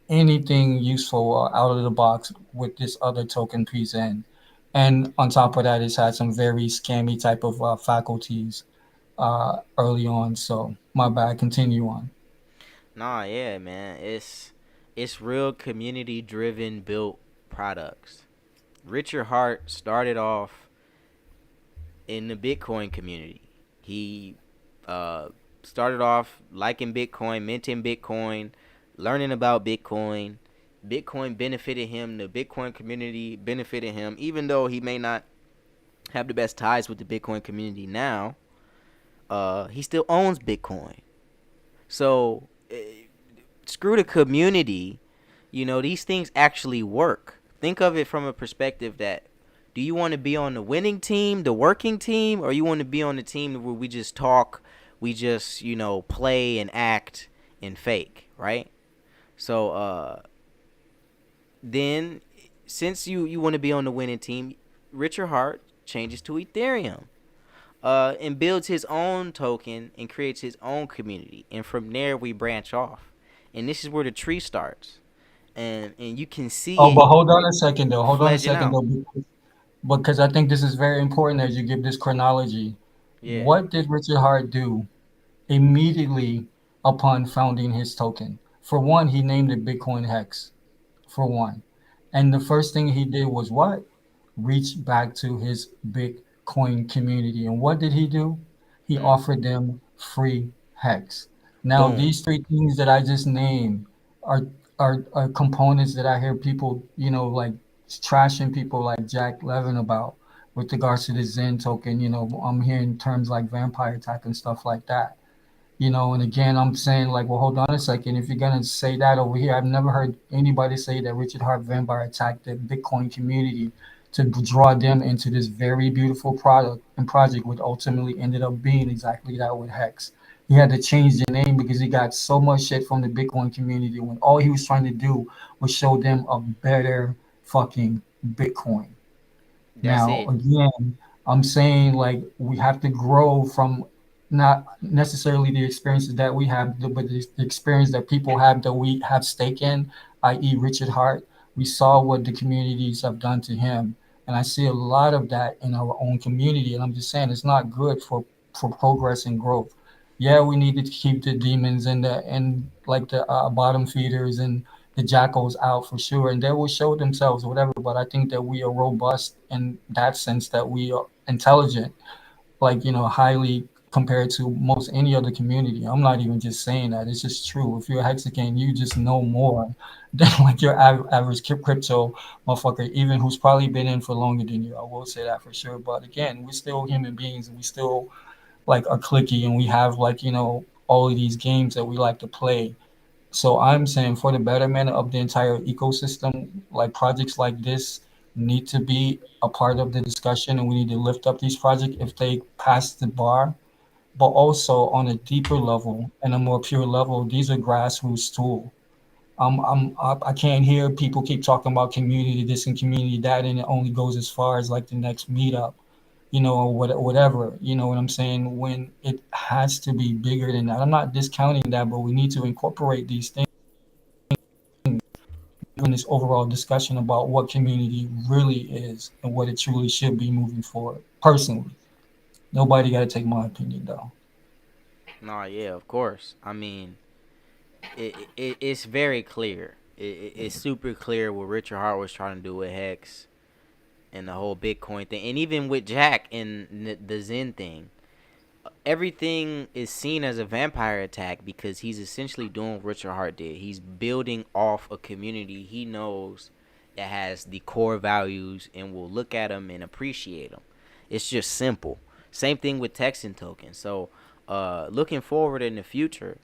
anything useful or out of the box with this other token piece in. And on top of that, it's had some very scammy type of faculties early on. So my bad. Continue on. nah, yeah, man. It's real community driven built products. Richard Hart started off in the Bitcoin community. He uh, started off liking Bitcoin, minting Bitcoin, learning about Bitcoin. Bitcoin benefited him. The Bitcoin community benefited him, even though he may not have the best ties with the Bitcoin community now. He still owns Bitcoin. So screw the community. These things actually work. Think of it from a perspective that do you want to be on the winning team, the working team, or you want to be on the team where we just talk, we just, play and act and fake, right? So then since you want to be on the winning team, Richard Hart changes to Ethereum. And builds his own token and creates his own community. And from there we branch off. And this is where the tree starts. And you can Oh, see but it hold on a second though. Hold on a fledging second out. though, because I think this is very important as you give this chronology. Yeah. What did Richard Hart do immediately upon founding his token? For one, he named it Bitcoin Hex. For one, and the first thing he did was what? Reach back to his Bitcoin community. And what did he do? He Mm. offered them free hex. Now, Boom. these three things that I just named are are components that I hear people, like trashing people like Jack Levin about with regards to the Zen token. I'm hearing terms like vampire type and stuff like that. And again, I'm saying like, well, hold on a second. If you're gonna say that over here, I've never heard anybody say that Richard Hart Vampire attacked the Bitcoin community to draw them into this very beautiful product and project, which ultimately ended up being exactly that with Hex. He had to change the name because he got so much shit from the Bitcoin community when all he was trying to do was show them a better fucking Bitcoin. That's Now, it. again, I'm saying like we have to grow from not necessarily the experiences that we have, but the experience that people have that we have stake in, i.e., Richard Hart. We saw what the communities have done to him, and I see a lot of that in our own community. And I'm just saying it's not good for progress and growth. Yeah, we need to keep the demons and like the bottom feeders and the jackals out for sure, and they will show themselves, whatever. But I think that we are robust in that sense, that we are intelligent, like highly compared to most any other community. I'm not even just saying that; it's just true. If you're a Hexagon, you just know more than like your average crypto motherfucker, even who's probably been in for longer than you. I will say that for sure. But again, we're still human beings, and we still like are clicky, and we have like all of these games that we like to play. So I'm saying for the betterment of the entire ecosystem, like projects like this need to be a part of the discussion, and we need to lift up these projects if they pass the bar. But also on a deeper level and a more pure level, these are grassroots tools. I can't hear people keep talking about community this and community that, and it only goes as far as like the next meetup, or whatever. You know what I'm saying? When it has to be bigger than that. I'm not discounting that, but we need to incorporate these things in this overall discussion about what community really is and what it truly should be moving forward. Personally, nobody got to take my opinion though. No, yeah, of course. I mean, it's very clear. It's super clear what Richard Hart was trying to do with Hex and the whole Bitcoin thing, and even with Jack and the Zen thing. Everything is seen as a vampire attack because he's essentially doing what Richard Hart did. He's building off a community he knows that has the core values and will look at them and appreciate them. It's just simple. Same thing with Texan tokens. So, looking forward in the future,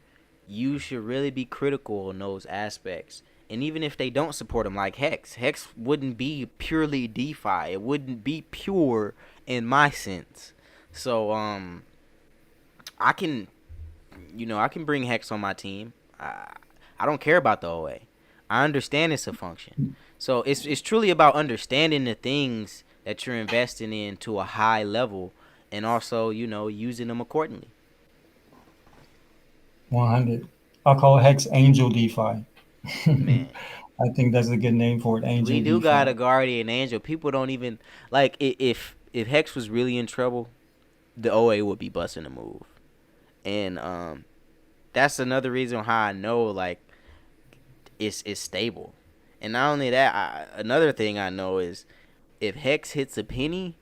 you should really be critical on those aspects. And even if they don't support them, like Hex wouldn't be purely DeFi. It wouldn't be pure in my sense. So, I can, I can bring Hex on my team. I don't care about the OA. I understand it's a function. So it's truly about understanding the things that you're investing in to a high level, and also using them accordingly. 100. I'll call it Hex Angel DeFi. Man, I think that's a good name for it, we Angel do got DeFi. a guardian angel. People don't even like if Hex was really in trouble, the OA would be busting a move, and that's another reason how I know like it's stable. And not only that, another thing I know is if Hex hits a penny,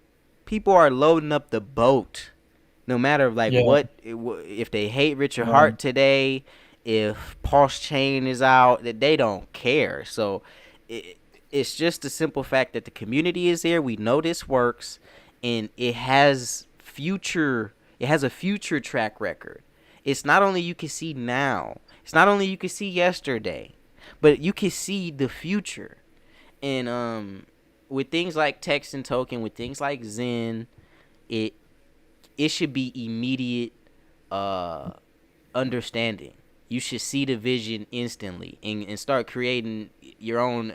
people are loading up the boat. No matter like Yeah, what, if they hate Richard right. Hart today, if Pulse Chain is out, that they don't care. So it, it's just the simple fact that the community is here. We know this works, and it has future. It has a future track record. It's not only you can see now. It's not only you can see yesterday, but you can see the future. And with things like Texan token, with things like Zen, it it should be immediate uh understanding. You should see the vision instantly and start creating your own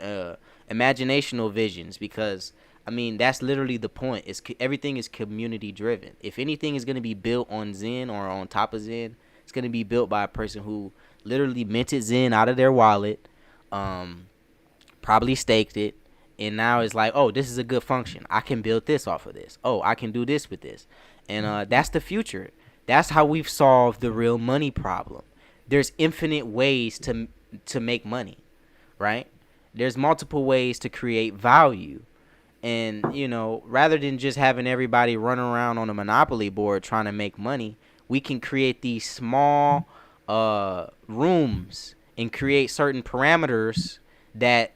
imaginational visions, because I mean that's literally the point. Everything is community driven. If anything is going to be built on Zen or on top of Zen, it's going to be built by a person who literally minted Zen out of their wallet, um, probably staked it, and now it's like, oh, this is a good function. I can build this off of this. Oh, I can do this with this, and that's the future. That's how we've solved the real money problem. There's infinite ways to make money, right? There's multiple ways to create value, and rather than just having everybody run around on a monopoly board trying to make money, we can create these small rooms and create certain parameters that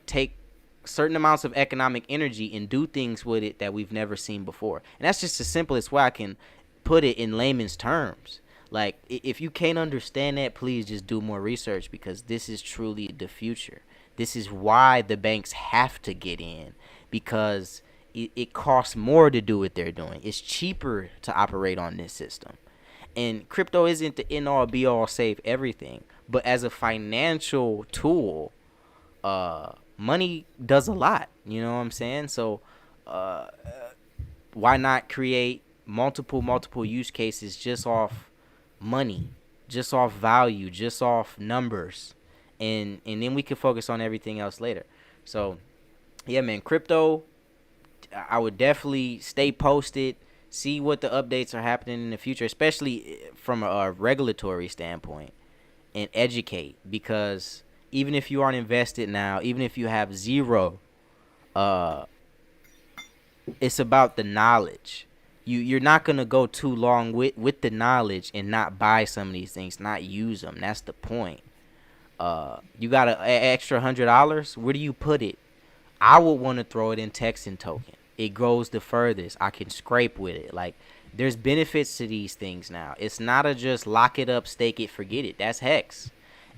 take certain amounts of economic energy and do things with it that we've never seen before. And that's just the simplest way I can put it in layman's terms. Like, if you can't understand that, please just do more research, because this is truly the future. This is why the banks have to get in, because it costs more to do what they're doing. It's cheaper to operate on this system. And crypto isn't the end all be all save everything, but as a financial tool, money does a lot. You know what I'm saying? So, uh, why not create multiple use cases just off money, just off value, just off numbers, and then we can focus on everything else later. So yeah, man, crypto. I would definitely stay posted, see what the updates are happening in the future, especially from a regulatory standpoint, and educate, because even if you aren't invested now, even if you have zero, uh, it's about the knowledge. You're not gonna go too long with the knowledge and not buy some of these things, not use them. That's the point. You got an extra $100. Where do you put it? I would want to throw it in Texan token. It goes the furthest. I can scrape with it. Like, there's benefits to these things now. It's not a just lock it up, stake it, forget it. That's hex.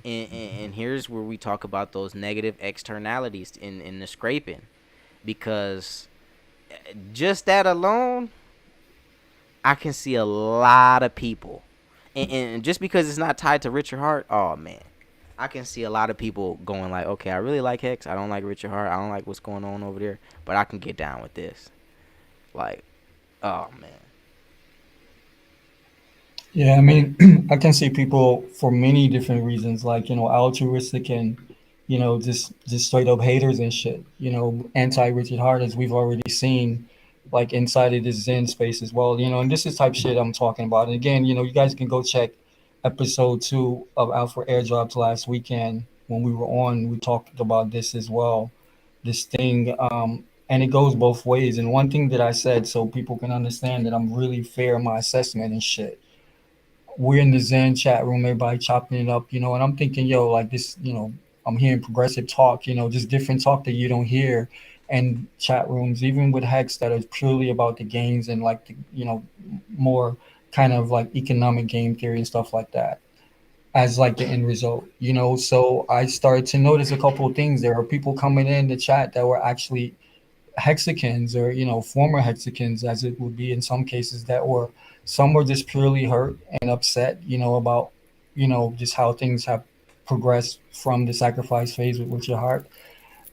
And here's where we talk about those negative externalities in the scraping, because just that alone, I can see a lot of people, and just because it's not tied to Richard Hart, oh man, I can see a lot of people going like, okay, I really like Hex. I don't like Richard Hart. I don't like what's going on over there, but I can get down with this. Like, oh man, Yeah, I mean, I can see people for many different reasons, like altruistic and just straight up haters and shit. Anti Richard Hart, as we've already seen, like inside of this Zen space as well. And this is type shit I'm talking about. And again, you guys can go check episode 2 of Alpha Airdrops last weekend when we were on. We talked about this as well. This thing, and it goes both ways. And one thing that I said, so people can understand that I'm really fair in my assessment and shit, we're in the Zen chat room, everybody chopping it up, and I'm thinking, yo, like this, I'm hearing progressive talk, just different talk that you don't hear in chat rooms, even with hacks that are purely about the games and like, more kind of like economic game theory and stuff like that as like the end result. So I started to notice a couple of things. There are people coming in the chat that were actually hexicans or former hexicans, as it would be in some cases, that were some were just purely hurt and upset about just how things have progressed from the sacrifice phase with your heart.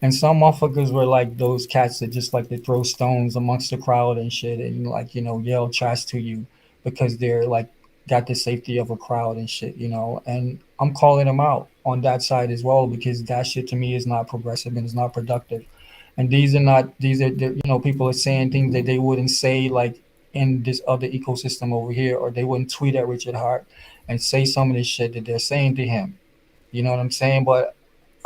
And some motherfuckers were like those cats that just like to throw stones amongst the crowd and shit, and like yell trash to you because they're like got the safety of a crowd and shit. And I'm calling them out on that side as well, because that shit to me is not progressive and is not productive. And these are people are saying things that they wouldn't say like in this other ecosystem over here, or they wouldn't tweet at Richard Hart and say some of this shit that they're saying to him. You know what I'm saying? But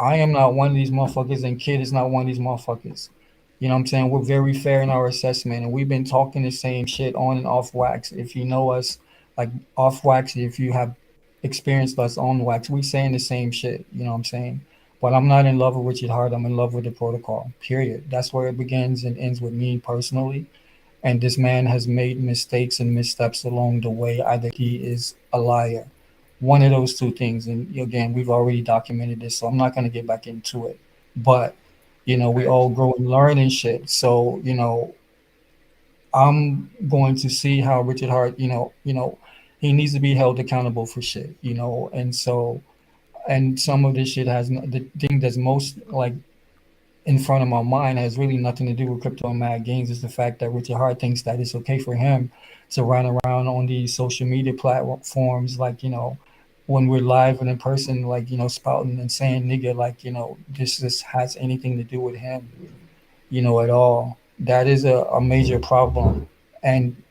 I am not one of these motherfuckers, and Kid is not one of these motherfuckers. You know what I'm saying? We're very fair in our assessment, and we've been talking the same shit on and off wax. If you know us, like off wax, if you have experienced us on wax, we saying the same shit. You know what I'm saying? But I'm not in love with Richard Hart. I'm in love with the protocol. Period. That's where it begins and ends with me personally. And this man has made mistakes and missteps along the way. Either he is a liar, one of those two things. And again, we've already documented this, so I'm not going to get back into it. But we all facts. grow and learn and shit. So I'm going to see how Richard Hart, he needs to be held accountable for shit. And so, and some of this shit has the thing that's most like in front of my mind has really nothing to do with crypto and mad gains. Is the fact that Richard Hart thinks that it's okay for him to run around on these social media platforms, like when we're live and in person, like spouting and saying nigga, like this has anything to do with him, at all. That is a major problem. And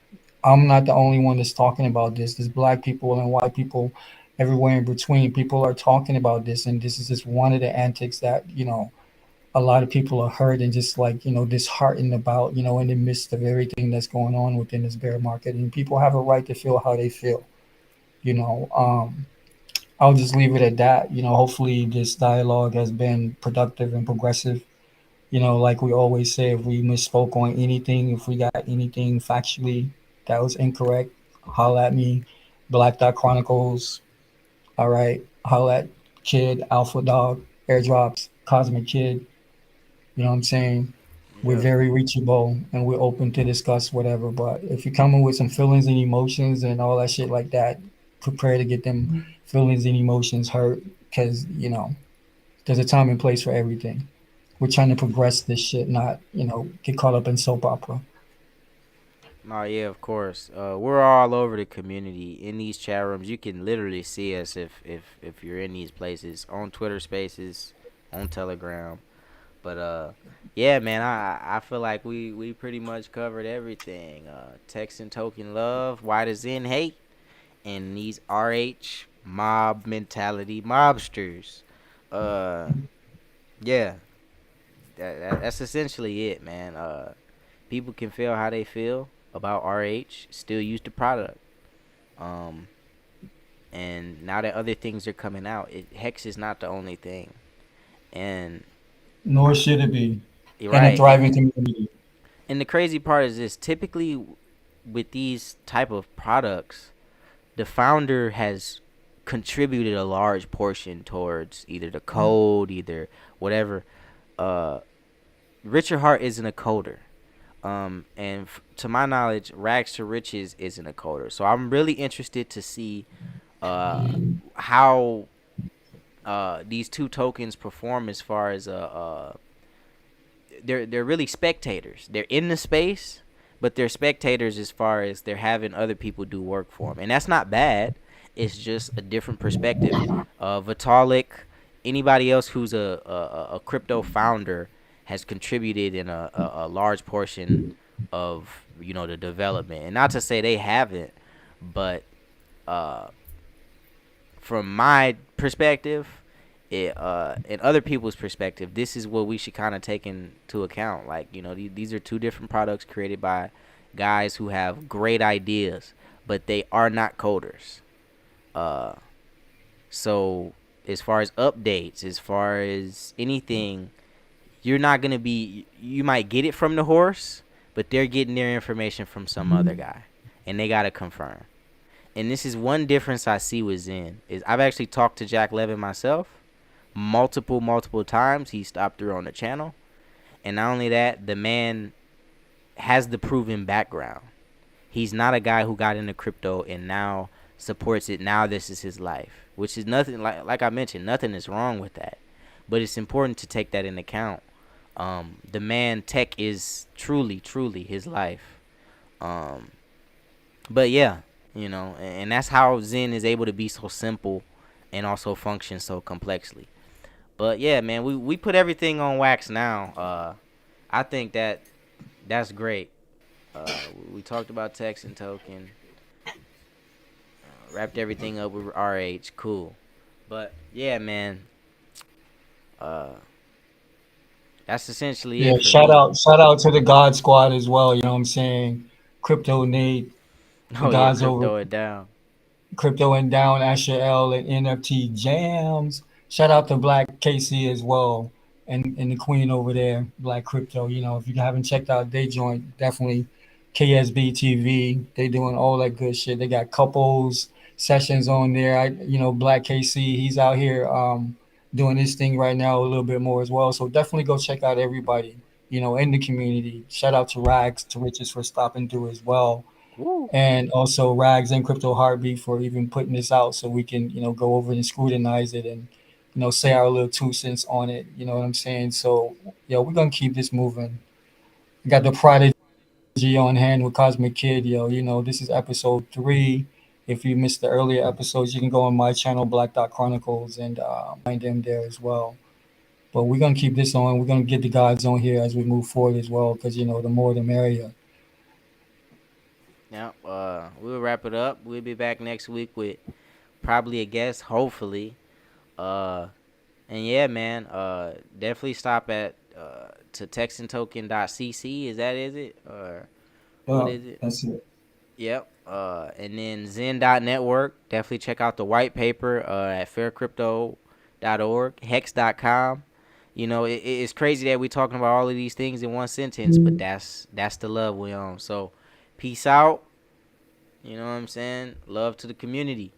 I'm not the only one that's talking about this. There's black people and white people everywhere in between. People are talking about this, and this is just one of the antics that a lot of people are hurt and just like disheartened about, in the midst of everything that's going on within this bear market. And people have a right to feel how they feel. you know um I'll just leave it at that. Hopefully this dialogue has been productive and progressive. Like we always say, if we misspoke on anything, if we got anything factually that was incorrect, holla at me. Black Dot Chronicles. All right, holla at Kid, Alpha Dog, Airdrops, Cosmic Kid. You know what I'm saying? we're Yep. very reachable and we're open to discuss whatever. But if you're coming with some feelings and emotions and all that shit like that, prepare to get them feelings and emotions hurt because, there's a time and place for everything. We're trying to progress this shit, not, get caught up in soap opera. Oh yeah, of course. We're all over the community in these chat rooms. You can literally see us if you're in these places on Twitter Spaces, on Telegram. But yeah, man, I feel like we pretty much covered everything. Texan token love, why does Zen hate, and these RH mob mentality mobsters. Uh, yeah, that's essentially it, man. People can feel how they feel about RH, still use the product. Um, and now that other things are coming out, Hex is not the only thing. And Nor should it be you're in a right. thriving community. And the crazy part is this: typically, with these type of products, the founder has contributed a large portion towards either the code, either whatever. Uh, Richard Hart isn't a coder. And to my knowledge, Rags to Riches isn't a coder. So I'm really interested to see uh how these two tokens perform as far as they're really spectators. They're in the space, but they're spectators as far as they're having other people do work for them, and that's not bad. It's just a different perspective. Vitalik, anybody else who's a crypto founder has contributed in a large portion of the development, and not to say they haven't, but uh, from my perspective, and other people's perspective, this is what we should kind of take into account. Like, these are two different products created by guys who have great ideas, but they are not coders. Uh, so as far as updates, as far as anything, you're not gonna be. You might get it from the horse, but they're getting their information from some other guy, and they gotta confirm. And this is one difference I see with Zen is I've actually talked to Jack Levin myself multiple times. He stopped through on the channel, and not only that, the man has the proven background. He's not a guy who got into crypto and now supports it. Now this is his life, which is nothing like I mentioned. Nothing is wrong with that, but it's important to take that into account. The man tech is truly his life. Um, But yeah, and that's how Zen is able to be so simple and also function so complexly. But yeah, man, we put everything on wax now. I think that's great. We talked about Texan token, wrapped everything up with RH, cool. But yeah, man, uh, that's essentially Yeah, it for me. shout out to the God Squad as well. You know what I'm saying? Crypto Nate, the Oh yeah, guys over crypto it down. Crypto and Down, Asher L, and NFT Jams. Shout out to Black Casey as well, and the Queen over there, Black Crypto. If you haven't checked out they joint, definitely KSB TV. They doing all that good shit. They got couples sessions on there. Black KC, he's out here doing his thing right now a little bit more as well. So definitely go check out everybody. In the community. Shout out to Rags to Riches for stopping through as well, Woo. and also Rags and Crypto Heartbeat for even putting this out so we can go over and scrutinize it and say our little 2 cents on it. You know what I'm saying? So we're gonna keep this moving. We got the Prodigy on hand with Cosmic Kid. This is episode 3. If you missed the earlier episodes, you can go on my channel Black Dot Chronicles and find them there as well. But we're gonna keep this on. We're gonna get the gods on here as we move forward as well, because the more the merrier. Yeah. We'll wrap it up. We'll be back next week with probably a guest, hopefully. Uh, And yeah, man, definitely stop at to texantoken.cc. Is it? Or what Yeah, is it? that's it. Yep. And then Zen.network. Definitely check out the white paper at faircrypto.org, hex.com. It's crazy that we're talking about all of these things in one sentence, but that's the love we on. So, peace out. You know what I'm saying? Love to the community.